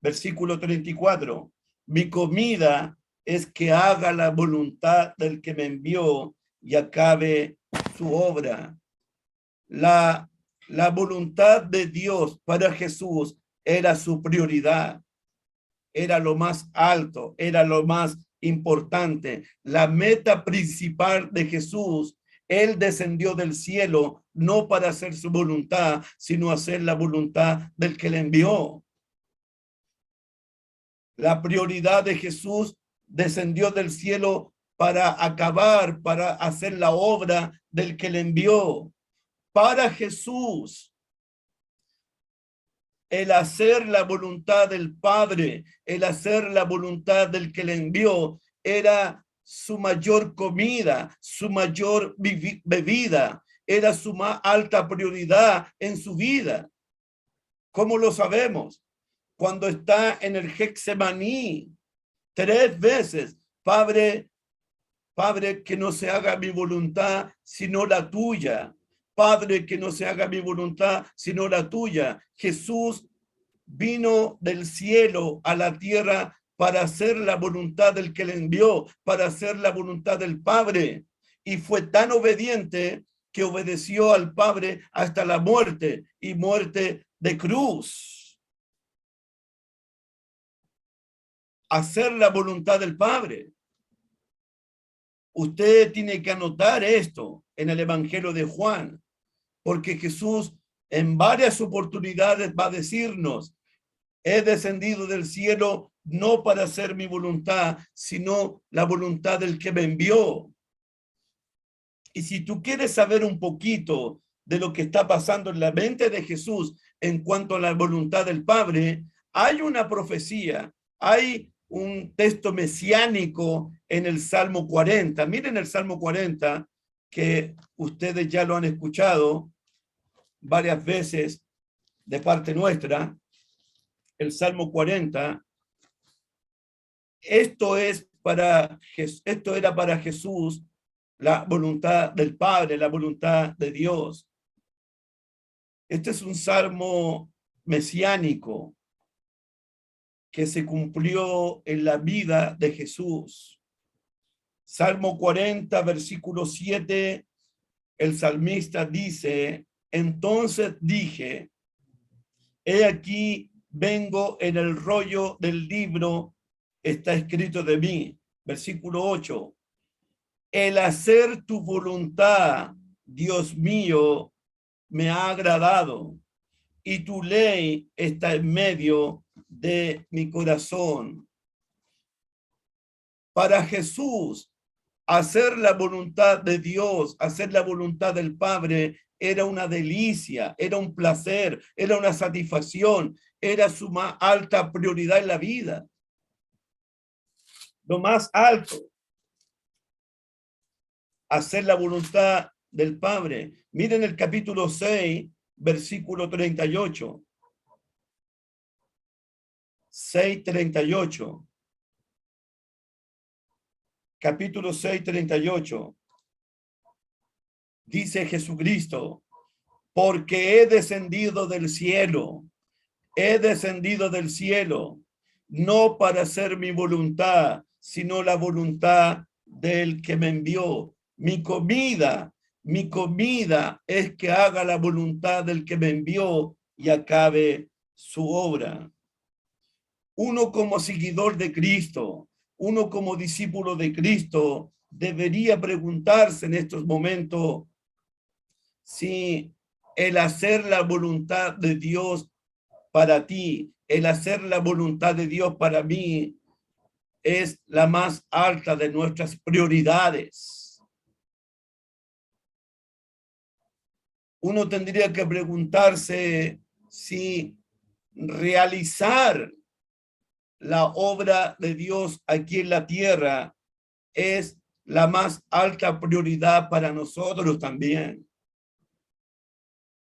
Versículo 34. Mi comida es que haga la voluntad del que me envió y acabe su obra. La voluntad de Dios para Jesús era su prioridad. Era lo más alto, era lo más importante. La meta principal de Jesús. Él descendió del cielo no para hacer su voluntad, sino hacer la voluntad del que le envió. La prioridad de Jesús: descendió del cielo para acabar, para hacer la obra del que le envió. Para Jesús, el hacer la voluntad del Padre, el hacer la voluntad del que le envió, era su mayor comida, su mayor bebida. era su más alta prioridad en su vida. ¿Cómo lo sabemos? Cuando está en el Getsemaní, 3 veces, Padre, que no se haga mi voluntad, sino la tuya. Padre, que no se haga mi voluntad, sino la tuya. Jesús vino del cielo a la tierra para hacer la voluntad del que le envió, para hacer la voluntad del Padre. Y fue tan obediente que obedeció al Padre hasta la muerte, y muerte de cruz. Hacer la voluntad del Padre. Usted tiene que anotar esto en el Evangelio de Juan, porque Jesús en varias oportunidades va a decirnos: he descendido del cielo no para hacer mi voluntad, sino la voluntad del que me envió. Y si tú quieres saber un poquito de lo que está pasando en la mente de Jesús en cuanto a la voluntad del Padre, hay una profecía, hay un texto mesiánico en el Salmo 40. Miren el Salmo 40, que ustedes ya lo han escuchado varias veces de parte nuestra. El Salmo 40, esto era para Jesús, la voluntad del Padre, la voluntad de Dios. Este es un salmo mesiánico que se cumplió en la vida de Jesús. Salmo 40, versículo 7, el salmista dice: entonces dije, he aquí, vengo, en el rollo del libro está escrito de mí. Versículo 8, el hacer tu voluntad, Dios mío, me ha agradado, y tu ley está en medio de mi corazón. Para Jesús, hacer la voluntad de Dios, hacer la voluntad del Padre, era una delicia, era un placer, era una satisfacción, era su más alta prioridad en la vida. Lo más alto, hacer la voluntad del Padre. Miren el capítulo 6, versículo 38. 6:38. Capítulo 6:38. Dice Jesucristo: porque he descendido del cielo, no para hacer mi voluntad, sino la voluntad del que me envió. Mi comida es que haga la voluntad del que me envió y acabe su obra. Uno como seguidor de Cristo, uno como discípulo de Cristo, debería preguntarse en estos momentos si el hacer la voluntad de Dios para ti, el hacer la voluntad de Dios para mí, es la más alta de nuestras prioridades. Uno tendría que preguntarse si realizar la obra de Dios aquí en la tierra es la más alta prioridad para nosotros también.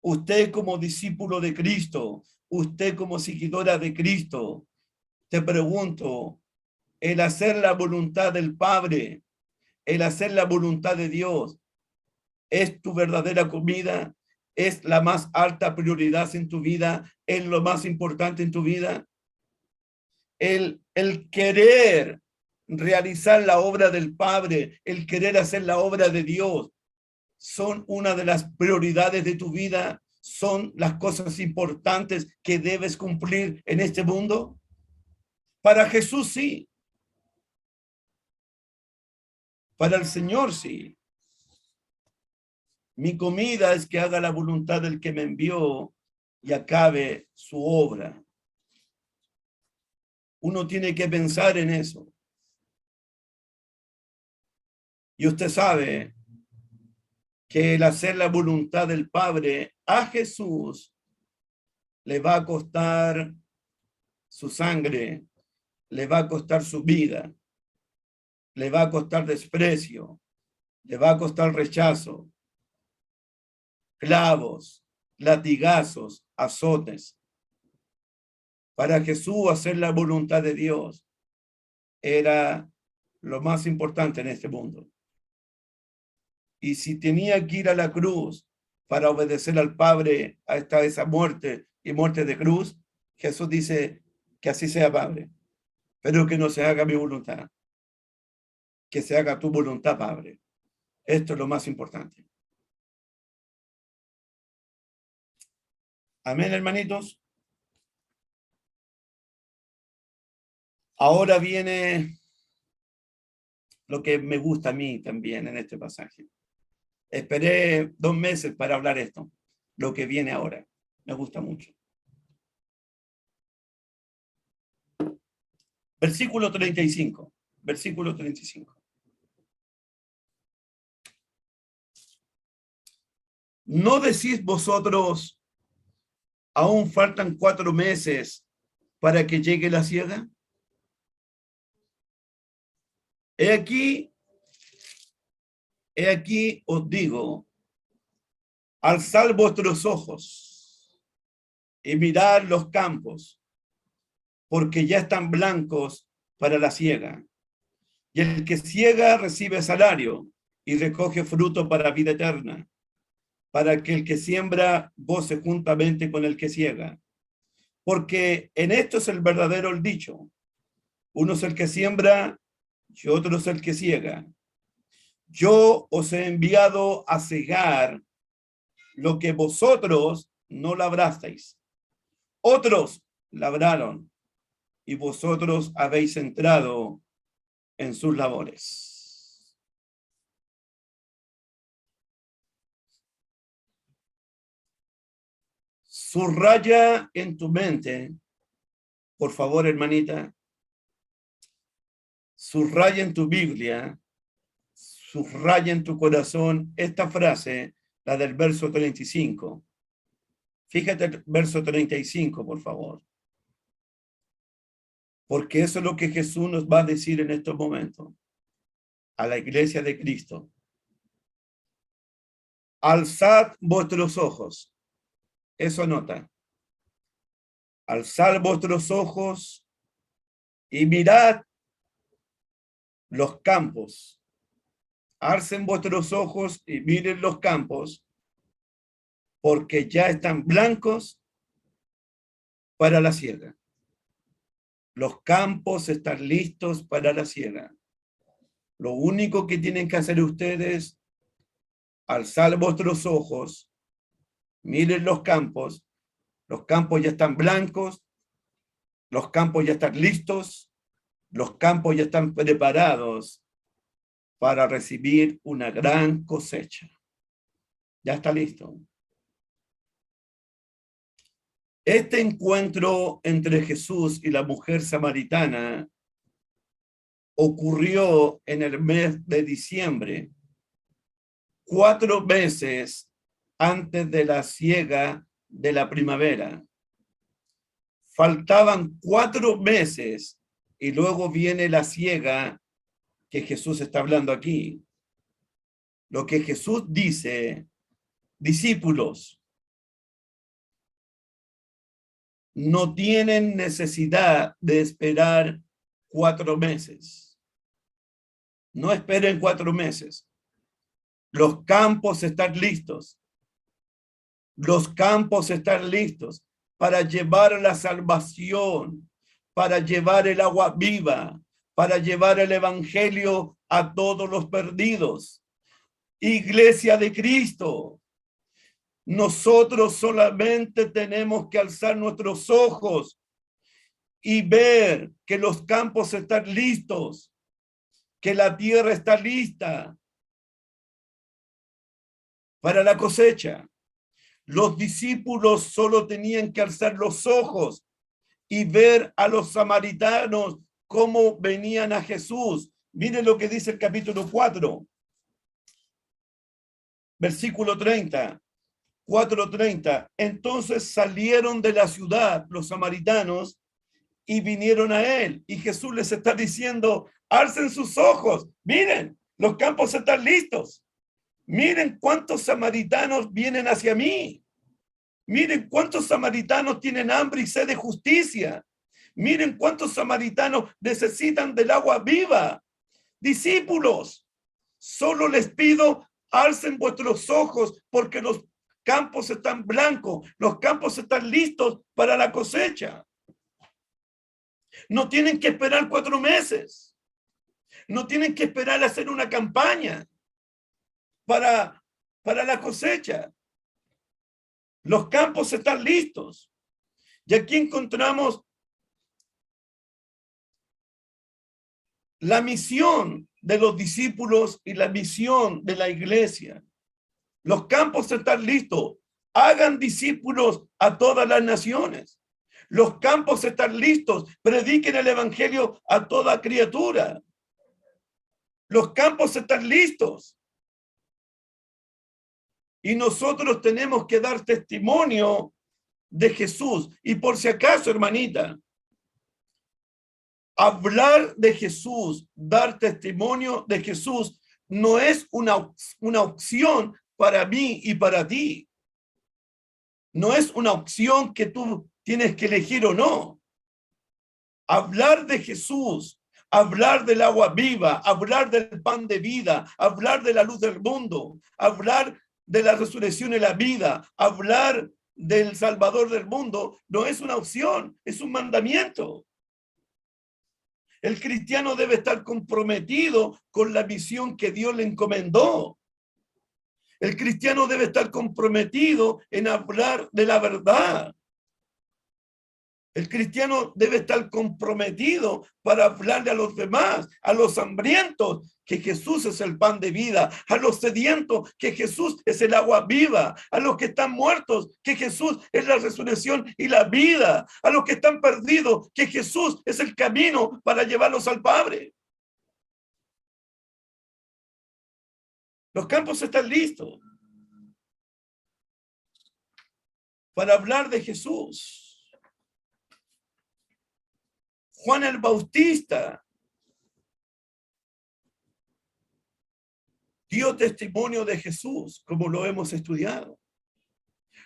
Usted como discípulo de Cristo, usted como seguidora de Cristo, te pregunto, el hacer la voluntad del Padre, el hacer la voluntad de Dios, ¿es tu verdadera comida? ¿Es la más alta prioridad en tu vida? ¿Es lo más importante en tu vida? El querer realizar la obra del Padre, el querer hacer la obra de Dios, son una de las prioridades de tu vida, son las cosas importantes que debes cumplir en este mundo. Para Jesús sí, para el Señor sí. Mi comida es que haga la voluntad del que me envió y acabe su obra. Uno tiene que pensar en eso. Y usted sabe que el hacer la voluntad del Padre a Jesús le va a costar su sangre, le va a costar su vida, le va a costar desprecio, le va a costar rechazo. clavos, latigazos, azotes. Para Jesús, hacer la voluntad de Dios era lo más importante en este mundo. Y si tenía que ir a la cruz para obedecer al Padre hasta esa muerte y muerte de cruz, Jesús dice que así sea, Padre, pero que no se haga mi voluntad, que se haga tu voluntad, Padre. Esto es lo más importante. Amén, hermanitos. Ahora viene lo que me gusta a mí también en este pasaje. Esperé 2 meses para hablar esto. Lo que viene ahora. Me gusta mucho. Versículo 35. Versículo 35. ¿No decís vosotros, aún faltan 4 meses para que llegue la siega? He aquí os digo, alzad vuestros ojos y mirad los campos, porque ya están blancos para la siega. Y el que siega recibe salario y recoge fruto para vida eterna, para que el que siembra goce juntamente con el que siega. Porque en esto es el verdadero dicho. Uno es el que siembra y otro es el que siega. Yo os he enviado a cegar lo que vosotros no labrasteis. Otros labraron y vosotros habéis entrado en sus labores. Subraya en tu mente, por favor, hermanita, subraya en tu Biblia, subraya en tu corazón esta frase, la del verso 35. Fíjate el verso 35, por favor. Porque eso es lo que Jesús nos va a decir en estos momentos a la iglesia de Cristo. Alzad vuestros ojos. Eso nota. Alzad vuestros ojos y mirad los campos. Alcen vuestros ojos y miren los campos, porque ya están blancos para la siega. Los campos están listos para la siega. Lo único que tienen que hacer ustedes, alzar vuestros ojos, miren los campos ya están blancos, los campos ya están listos, los campos ya están preparados para recibir una gran cosecha. Ya está listo. Este encuentro entre Jesús y la mujer samaritana ocurrió en el mes de diciembre, 4 meses antes de la siega de la primavera. Faltaban 4 meses y luego viene la siega que Jesús está hablando aquí. Lo que Jesús dice, discípulos, no tienen necesidad de esperar 4 meses. No esperen 4 meses. Los campos están listos. Los campos están listos para llevar la salvación, para llevar el agua viva, para llevar el evangelio a todos los perdidos. Iglesia de Cristo, nosotros solamente tenemos que alzar nuestros ojos y ver que los campos están listos, que la tierra está lista para la cosecha. Los discípulos solo tenían que alzar los ojos y ver a los samaritanos cómo venían a Jesús. Miren lo que dice el capítulo 4, versículo 30. 4:30. Entonces salieron de la ciudad los samaritanos y vinieron a él. Y Jesús les está diciendo, alcen sus ojos, miren, los campos están listos. Miren cuántos samaritanos vienen hacia mí. Miren cuántos samaritanos tienen hambre y sed de justicia. Miren cuántos samaritanos necesitan del agua viva. Discípulos, solo les pido, alcen vuestros ojos porque los campos están blancos, los campos están listos para la cosecha. No tienen que esperar 4 meses. No tienen que esperar a hacer una campaña para la cosecha. Los campos están listos. Y aquí encontramos la misión de los discípulos y la misión de la iglesia. Los campos están listos. Hagan discípulos a todas las naciones. Los campos están listos. Prediquen el evangelio a toda criatura. Los campos están listos. Y nosotros tenemos que dar testimonio de Jesús. Y por si acaso, hermanita, hablar de Jesús, dar testimonio de Jesús, no es una opción para mí y para ti. No es una opción que tú tienes que elegir o no. Hablar de Jesús, hablar del agua viva, hablar del pan de vida, hablar de la luz del mundo, hablar de la resurrección y la vida, hablar del Salvador del mundo, no es una opción, es un mandamiento. El cristiano debe estar comprometido con la misión que Dios le encomendó. El cristiano debe estar comprometido en hablar de la verdad. El cristiano debe estar comprometido para hablarle a los demás, a los hambrientos, que Jesús es el pan de vida, a los sedientos, que Jesús es el agua viva, a los que están muertos, que Jesús es la resurrección y la vida, a los que están perdidos, que Jesús es el camino para llevarlos al Padre. Los campos están listos para hablar de Jesús. Juan el Bautista dio testimonio de Jesús, como lo hemos estudiado.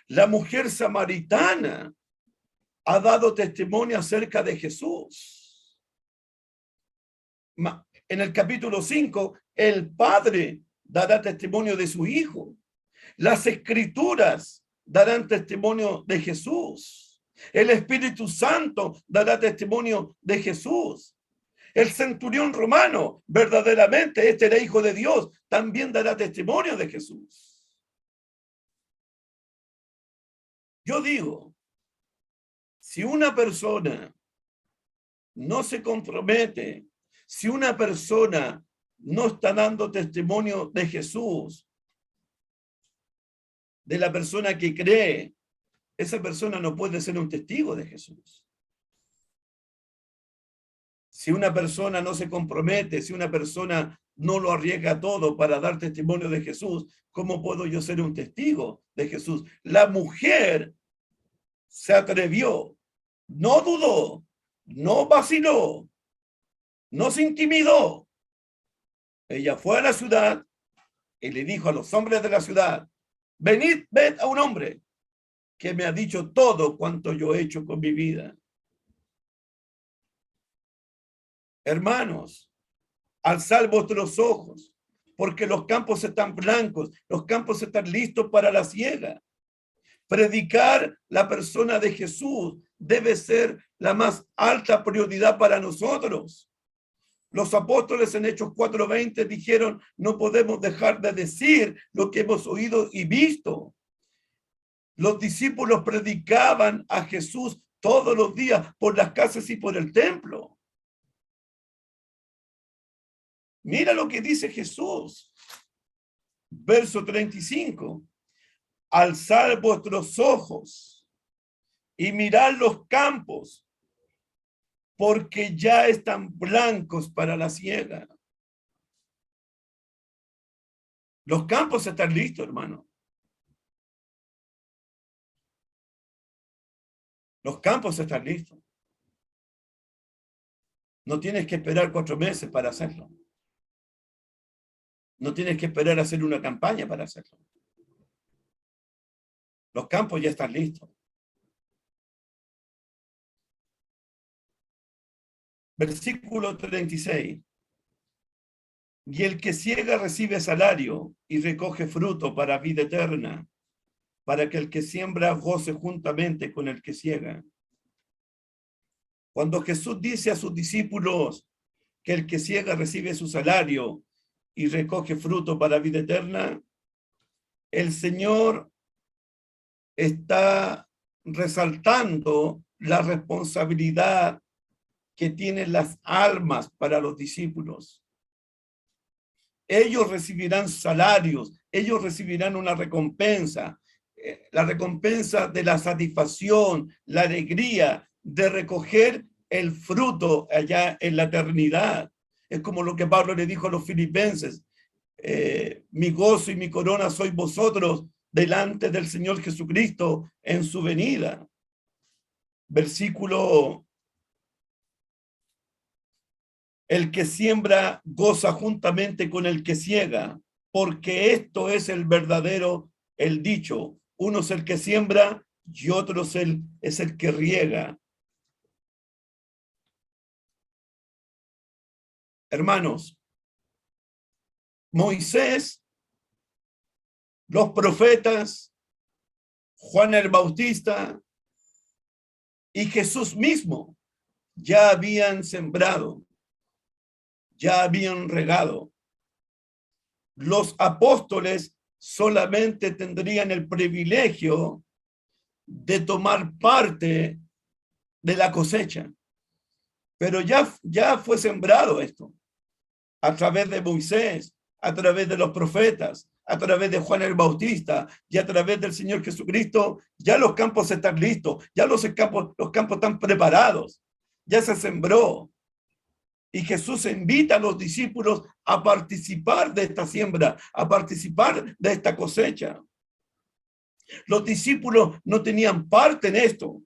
La mujer samaritana ha dado testimonio acerca de Jesús. En el capítulo 5, el Padre dará testimonio de su Hijo. Las Escrituras darán testimonio de Jesús. El Espíritu Santo dará testimonio de Jesús. El centurión romano, verdaderamente, este era hijo de Dios, también dará testimonio de Jesús. Yo digo, si una persona no se compromete, si una persona no está dando testimonio de Jesús, de la persona que cree, esa persona no puede ser un testigo de Jesús. Si una persona no se compromete, si una persona no lo arriesga todo para dar testimonio de Jesús, ¿cómo puedo yo ser un testigo de Jesús? La mujer se atrevió, no dudó, no vaciló, no se intimidó. Ella fue a la ciudad y le dijo a los hombres de la ciudad: venid, ved a un hombre que me ha dicho todo cuanto yo he hecho con mi vida. Hermanos, alzad vuestros ojos, porque los campos están blancos, los campos están listos para la siega. Predicar la persona de Jesús debe ser la más alta prioridad para nosotros. Los apóstoles en Hechos 4:20 dijeron: no podemos dejar de decir lo que hemos oído y visto. Los discípulos predicaban a Jesús todos los días por las casas y por el templo. Mira lo que dice Jesús. Verso 35. Alzad vuestros ojos y mirad los campos, porque ya están blancos para la siega. Los campos están listos, hermano. Los campos están listos. No tienes que esperar 4 meses para hacerlo. No tienes que esperar a hacer una campaña para hacerlo. Los campos ya están listos. Versículo 36. Y el que ciega recibe salario y recoge fruto para vida eterna, para que el que siembra goce juntamente con el que ciega. Cuando Jesús dice a sus discípulos que el que ciega recibe su salario y recoge fruto para vida eterna, el Señor está resaltando la responsabilidad que tienen las almas para los discípulos. Ellos recibirán salarios, ellos recibirán una recompensa, la recompensa de la satisfacción, la alegría de recoger el fruto allá en la eternidad. Es como lo que Pablo le dijo a los filipenses: mi gozo y mi corona sois vosotros delante del Señor Jesucristo en su venida. Versículo: el que siembra goza juntamente con el que ciega, porque esto es el verdadero, el dicho. Uno es el que siembra y otro es el que riega. Hermanos, Moisés, los profetas, Juan el Bautista y Jesús mismo ya habían sembrado, ya habían regado. Los apóstoles solamente tendrían el privilegio de tomar parte de la cosecha. Pero ya fue sembrado esto a través de Moisés, a través de los profetas, a través de Juan el Bautista y a través del Señor Jesucristo. Ya los campos están listos, ya los campos están preparados, ya se sembró. Y Jesús invita a los discípulos a participar de esta siembra, a participar de esta cosecha. Los discípulos no tenían parte en esto.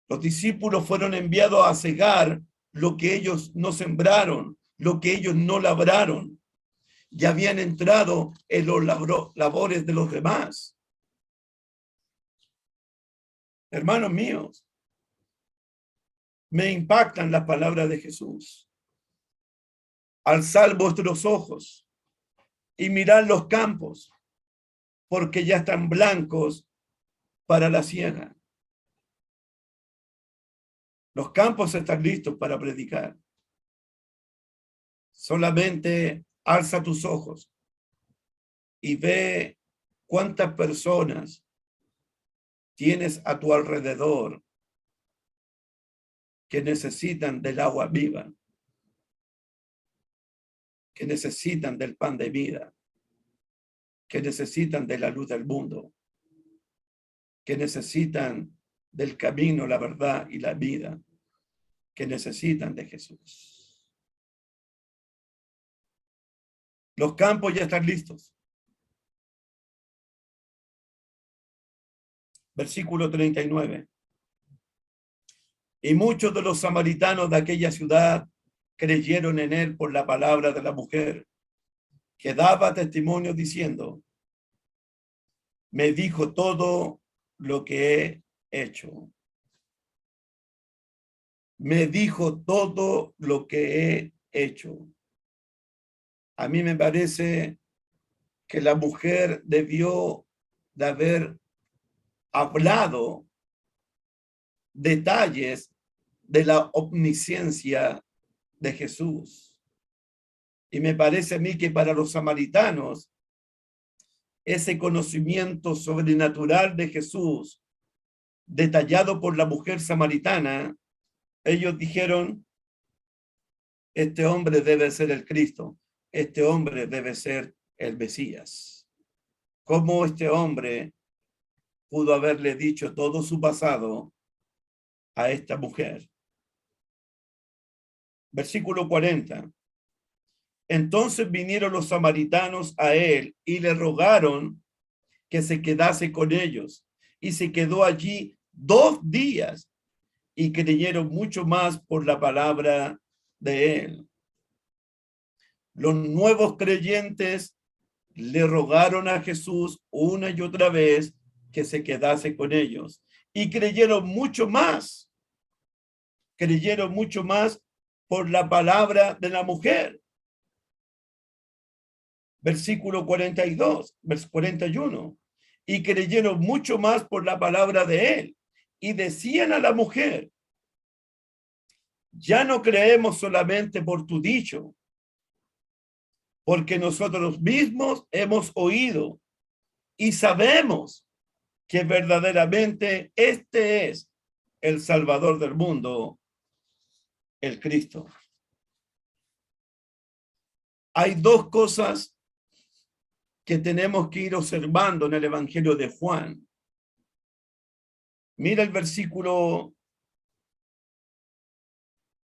Los discípulos fueron enviados a cegar lo que ellos no sembraron, lo que ellos no labraron. Ya habían entrado en los labores de los demás. Hermanos míos, me impactan las palabras de Jesús. Alzad vuestros ojos y mirad los campos, porque ya están blancos para la siega. Los campos están listos para predicar. Solamente alza tus ojos y ve cuántas personas tienes a tu alrededor que necesitan del agua viva, que necesitan del pan de vida, que necesitan de la luz del mundo, que necesitan del camino, la verdad y la vida, que necesitan de Jesús. Los campos ya están listos. Versículo 39. Y muchos de los samaritanos de aquella ciudad creyeron en él por la palabra de la mujer, que daba testimonio diciendo: me dijo todo lo que he hecho. Me dijo todo lo que he hecho. A mí me parece que la mujer debió de haber hablado detalles de la omnisciencia de Jesús. Y me parece a mí que para los samaritanos, ese conocimiento sobrenatural de Jesús, detallado por la mujer samaritana, ellos dijeron: este hombre debe ser el Cristo, este hombre debe ser el Mesías. ¿Cómo este hombre pudo haberle dicho todo su pasado a esta mujer? Versículo 40. Entonces vinieron los samaritanos a él y le rogaron que se quedase con ellos. Y se quedó allí 2 días y creyeron mucho más por la palabra de él. Los nuevos creyentes le rogaron a Jesús una y otra vez que se quedase con ellos. Y creyeron mucho más por la palabra de la mujer. Versículo 42, versículo 41. Y creyeron mucho más por la palabra de él. Y decían a la mujer: ya no creemos solamente por tu dicho, porque nosotros mismos hemos oído y sabemos que verdaderamente este es el Salvador del mundo, el Cristo. Hay dos cosas que tenemos que ir observando en el Evangelio de Juan. Mira el versículo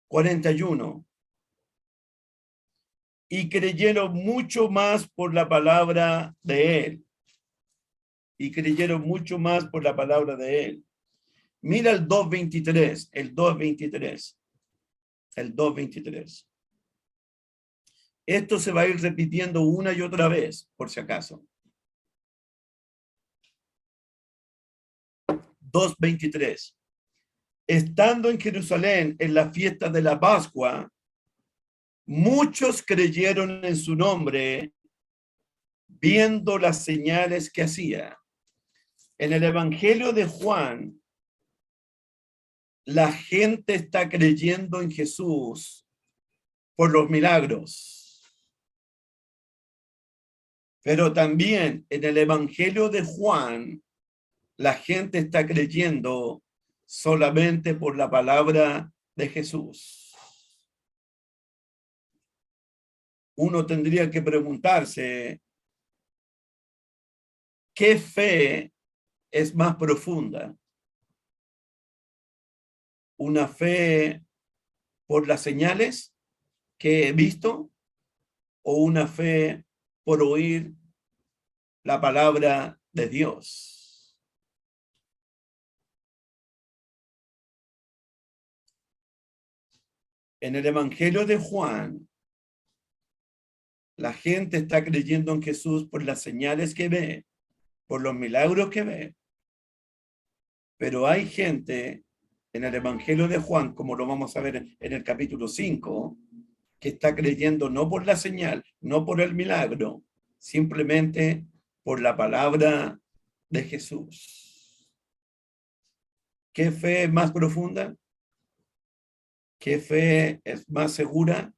41. Y creyeron mucho más por la palabra de él. Y creyeron mucho más por la palabra de él. Mira el 2.23, el 2.23. Esto se va a ir repitiendo una y otra vez, por si acaso. 2.23. Estando en Jerusalén en la fiesta de la Pascua, muchos creyeron en su nombre, viendo las señales que hacía. En el Evangelio de Juan, la gente está creyendo en Jesús por los milagros. Pero también en el Evangelio de Juan, la gente está creyendo solamente por la palabra de Jesús. Uno tendría que preguntarse, ¿qué fe es más profunda? ¿Una fe por las señales que he visto o una fe por oír la palabra de Dios? En el Evangelio de Juan, la gente está creyendo en Jesús por las señales que ve, por los milagros que ve. Pero hay gente en el Evangelio de Juan, como lo vamos a ver en el capítulo 5, que está creyendo no por la señal, no por el milagro, simplemente por la palabra de Jesús. ¿Qué fe es más profunda? ¿Qué fe es más segura?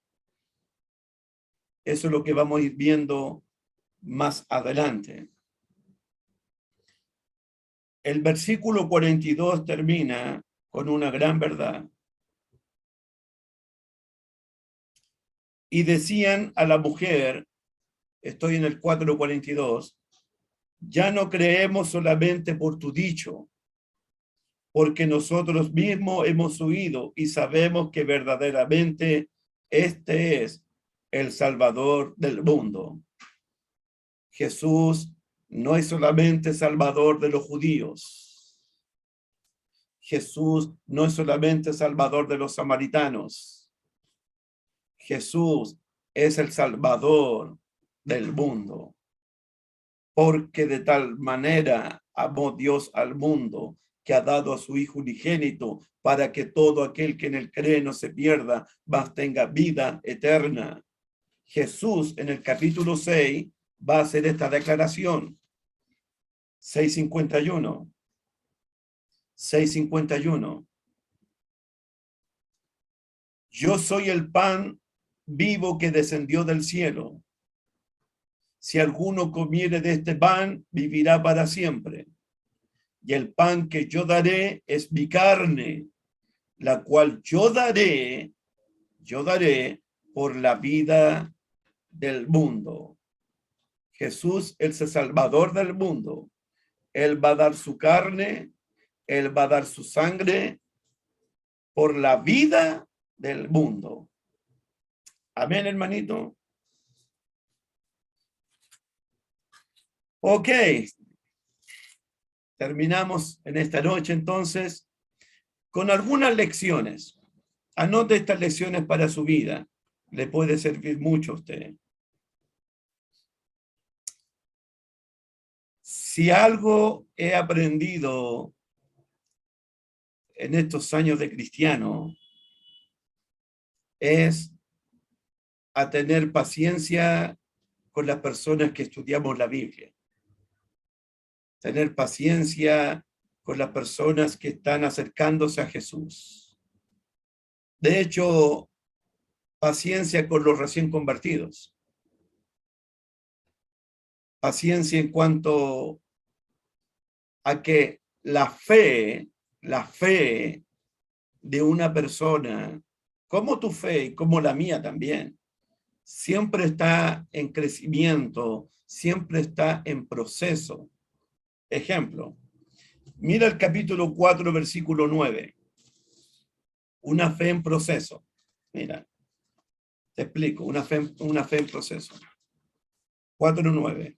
Eso es lo que vamos a ir viendo más adelante. El versículo 42 termina con una gran verdad. Y decían a la mujer, estoy en el 4:42, ya no creemos solamente por tu dicho, porque nosotros mismos hemos oído y sabemos que verdaderamente este es el Salvador del mundo. Jesús no es solamente Salvador de los judíos. Jesús no es solamente Salvador de los samaritanos. Jesús es el Salvador del mundo. Porque de tal manera amó Dios al mundo, que ha dado a su Hijo unigénito, para que todo aquel que en él cree no se pierda, mas tenga vida eterna. Jesús en el capítulo 6 va a hacer esta declaración. 6:51. 6:51. Yo soy el pan vivo que descendió del cielo. Si alguno comiere de este pan, vivirá para siempre. Y el pan que yo daré es mi carne, la cual yo daré por la vida del mundo. Jesús es el Salvador del mundo. Él va a dar su carne, él va a dar su sangre por la vida del mundo. Amén, hermanito. Ok. Terminamos en esta noche entonces con algunas lecciones. Anote estas lecciones para su vida. le puede servir mucho a usted. Si algo he aprendido en estos años de cristiano, es a tener paciencia con las personas que estudiamos la Biblia. Tener paciencia con las personas que están acercándose a Jesús. De hecho, paciencia con los recién convertidos. Paciencia en cuanto a que la fe de una persona, como tu fe y como la mía también, siempre está en crecimiento, siempre está en proceso. Ejemplo, mira el capítulo 4, versículo 9. Una fe en proceso. Mira, te explico, una fe en proceso. 4:9.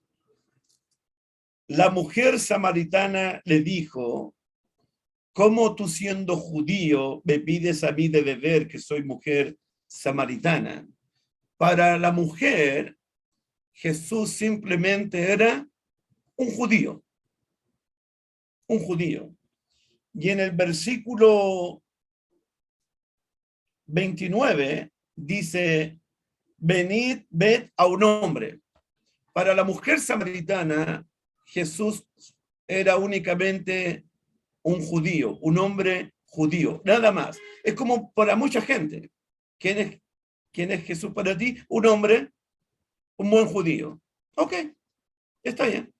La mujer samaritana le dijo: ¿cómo tú, siendo judío, me pides a mí de beber, que soy mujer samaritana? Para la mujer, Jesús simplemente era un judío. Un judío. Y en el versículo 29 dice: venid, ved a un hombre. Para la mujer samaritana, Jesús era únicamente un judío, un hombre judío, nada más. Es como para mucha gente. ¿Quién es Jesús para ti? Un hombre, un buen judío. Ok, está bien.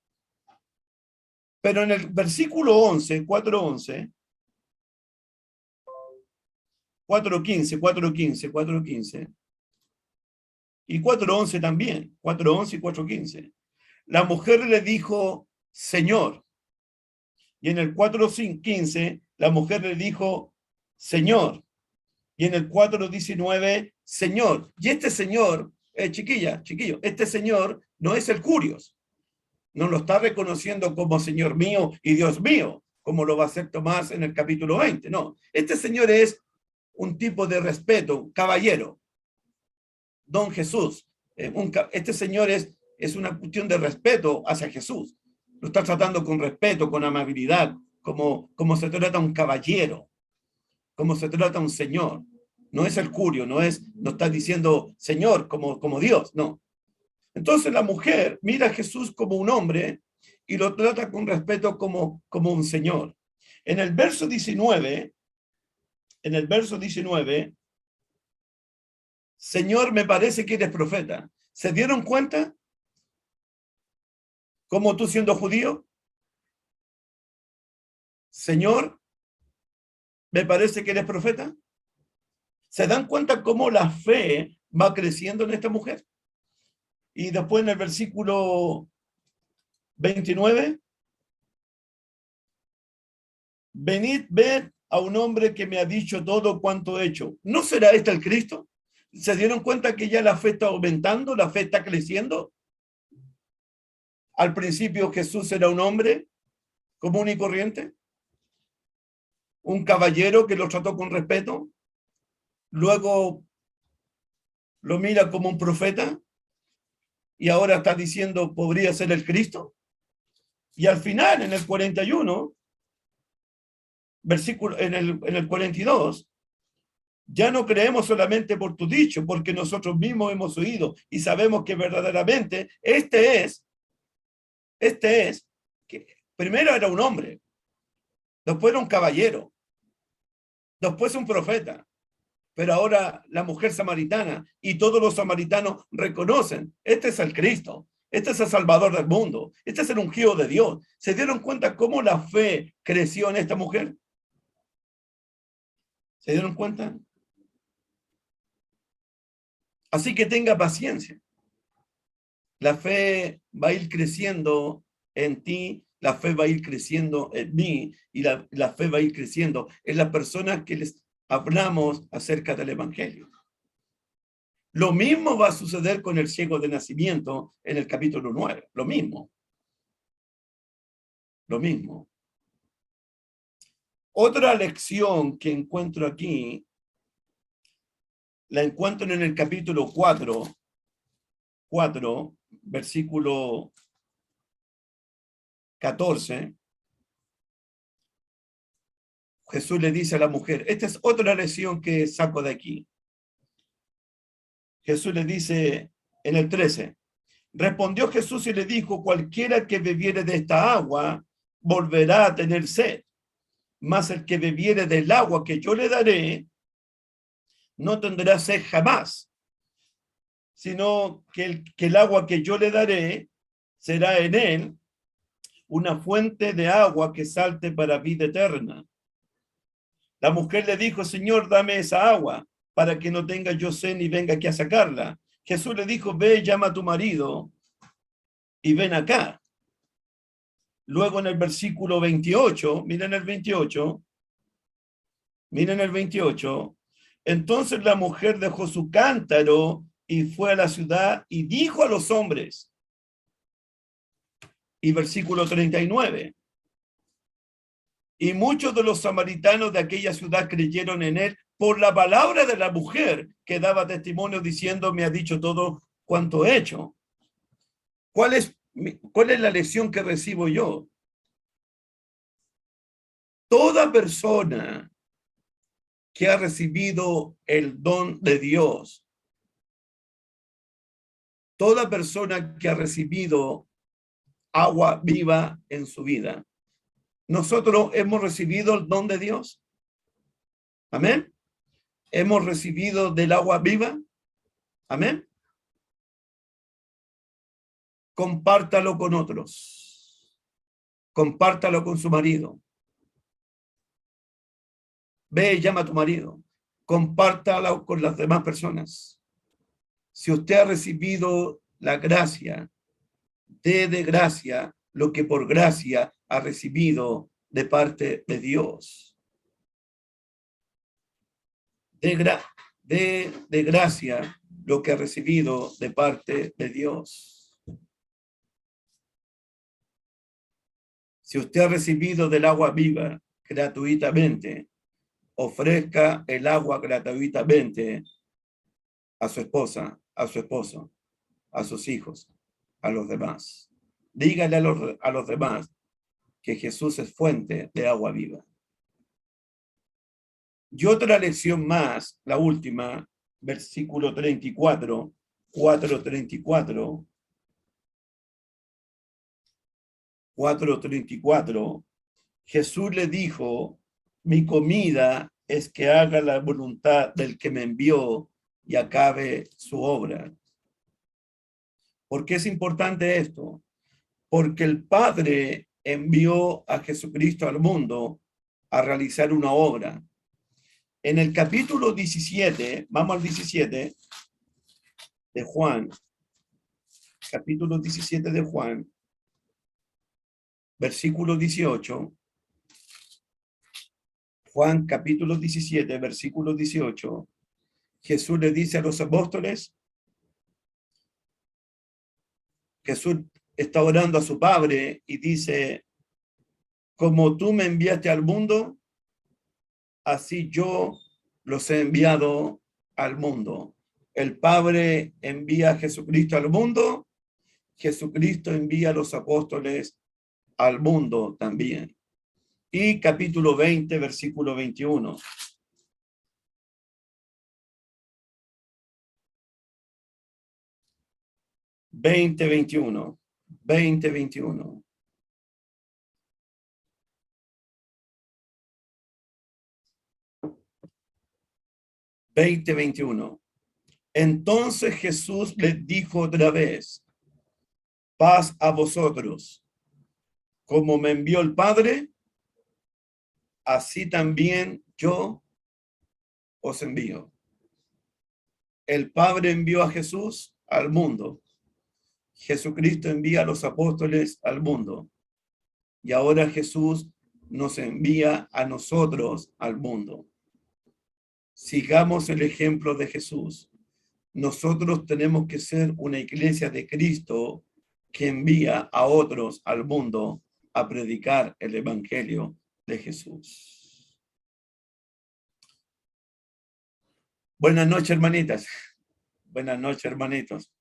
Pero en el versículo 11, 4:11, 4:15, 4:15, 4:15, y 4:11 también, 4:11 y 4:15. La mujer le dijo: Señor. Y en el 4:15, la mujer le dijo: Señor. Y en el 4:19, Señor. Y este Señor, chiquillo, este Señor no es el Curios. No lo está reconociendo como Señor mío y Dios mío, como lo va a hacer Tomás en el capítulo 20. No, este Señor es un tipo de respeto, caballero. Don Jesús. Este Señor es una cuestión de respeto hacia Jesús. Lo está tratando con respeto, con amabilidad, como se trata a un caballero, como se trata a un señor. No es el curio, no está diciendo Señor como Dios, no. Entonces la mujer mira a Jesús como un hombre y lo trata con respeto como un señor. En el verso 19, Señor, me parece que eres profeta. ¿Se dieron cuenta? ¿Cómo tú, siendo judío? Señor, me parece que eres profeta. ¿Se dan cuenta cómo la fe va creciendo en esta mujer? Y después en el versículo 29, venid, ved a un hombre que me ha dicho todo cuanto he hecho. ¿No será este el Cristo? ¿Se dieron cuenta que ya la fe está aumentando, la fe está creciendo? Al principio Jesús era un hombre común y corriente, un caballero que lo trató con respeto, luego lo mira como un profeta y ahora está diciendo podría ser el Cristo. Y al final, en el 41, versículo, en el 42, ya no creemos solamente por tu dicho, porque nosotros mismos hemos oído y sabemos que verdaderamente este es, que primero era un hombre, después era un caballero, después un profeta, pero ahora la mujer samaritana y todos los samaritanos reconocen, este es el Cristo, este es el Salvador del mundo, este es el ungido de Dios. ¿Se dieron cuenta cómo la fe creció en esta mujer? ¿Se dieron cuenta? Así que tenga paciencia. La fe va a ir creciendo en ti, la fe va a ir creciendo en mí y la fe va a ir creciendo en las personas que les hablamos acerca del Evangelio. Lo mismo va a suceder con el ciego de nacimiento en el capítulo 9. Lo mismo. Otra lección que encuentro aquí La encuentran en el capítulo 4, versículo 14. Jesús le dice a la mujer, esta es otra lección que saco de aquí. Jesús le dice en el 13, respondió Jesús y le dijo, cualquiera que bebiere de esta agua volverá a tener sed, mas el que bebiere del agua que yo le daré no tendrá sed jamás, sino que el agua que yo le daré será en él una fuente de agua que salte para vida eterna. La mujer le dijo, Señor, dame esa agua para que no tenga yo sed ni venga aquí a sacarla. Jesús le dijo, ve, llama a tu marido y ven acá. Luego en el versículo 28, miren el 28, entonces la mujer dejó su cántaro y fue a la ciudad y dijo a los hombres. Y versículo 39. Y muchos de los samaritanos de aquella ciudad creyeron en él por la palabra de la mujer que daba testimonio diciendo, me ha dicho todo cuanto he hecho. ¿Cuál es la lección que recibo yo? Toda persona que ha recibido el don de Dios, toda persona que ha recibido agua viva en su vida, nosotros hemos recibido el don de Dios. Amén. Hemos recibido del agua viva. Amén. Compártalo con otros. Compártalo con su marido. Ve y llama a tu marido. Compártalo con las demás personas. Si usted ha recibido la gracia, dé de gracia lo que por gracia ha recibido de parte de Dios. De gracia lo que ha recibido de parte de Dios. Si usted ha recibido del agua viva gratuitamente, ofrezca el agua gratuitamente a su esposa, a su esposo, a sus hijos, a los demás. Dígale a los demás que Jesús es fuente de agua viva. Y otra lección más, la última, versículo 34, 4:34. 4:34. Jesús le dijo, mi comida es que haga la voluntad del que me envió y acabe su obra. ¿Por qué es importante esto? Porque el Padre envió a Jesucristo al mundo a realizar una obra. En el capítulo 17, vamos al 17 de Juan, capítulo 17 de Juan, versículo 18. Juan capítulo 17, versículo 18. Jesús le dice a los apóstoles, Jesús está orando a su Padre y dice, como tú me enviaste al mundo, así yo los he enviado al mundo. El Padre envía a Jesucristo al mundo, Jesucristo envía a los apóstoles al mundo también. Y capítulo 20, versículo 21. Veinte, 21. 20:21. Entonces Jesús les dijo otra vez, paz a vosotros. Como me envió el Padre, así también yo os envío. El Padre envió a Jesús al mundo. Jesucristo envía a los apóstoles al mundo. Y ahora Jesús nos envía a nosotros al mundo. Sigamos el ejemplo de Jesús. Nosotros tenemos que ser una iglesia de Cristo que envía a otros al mundo a predicar el evangelio de Jesús. Buenas noches, hermanitas. Buenas noches, hermanitos.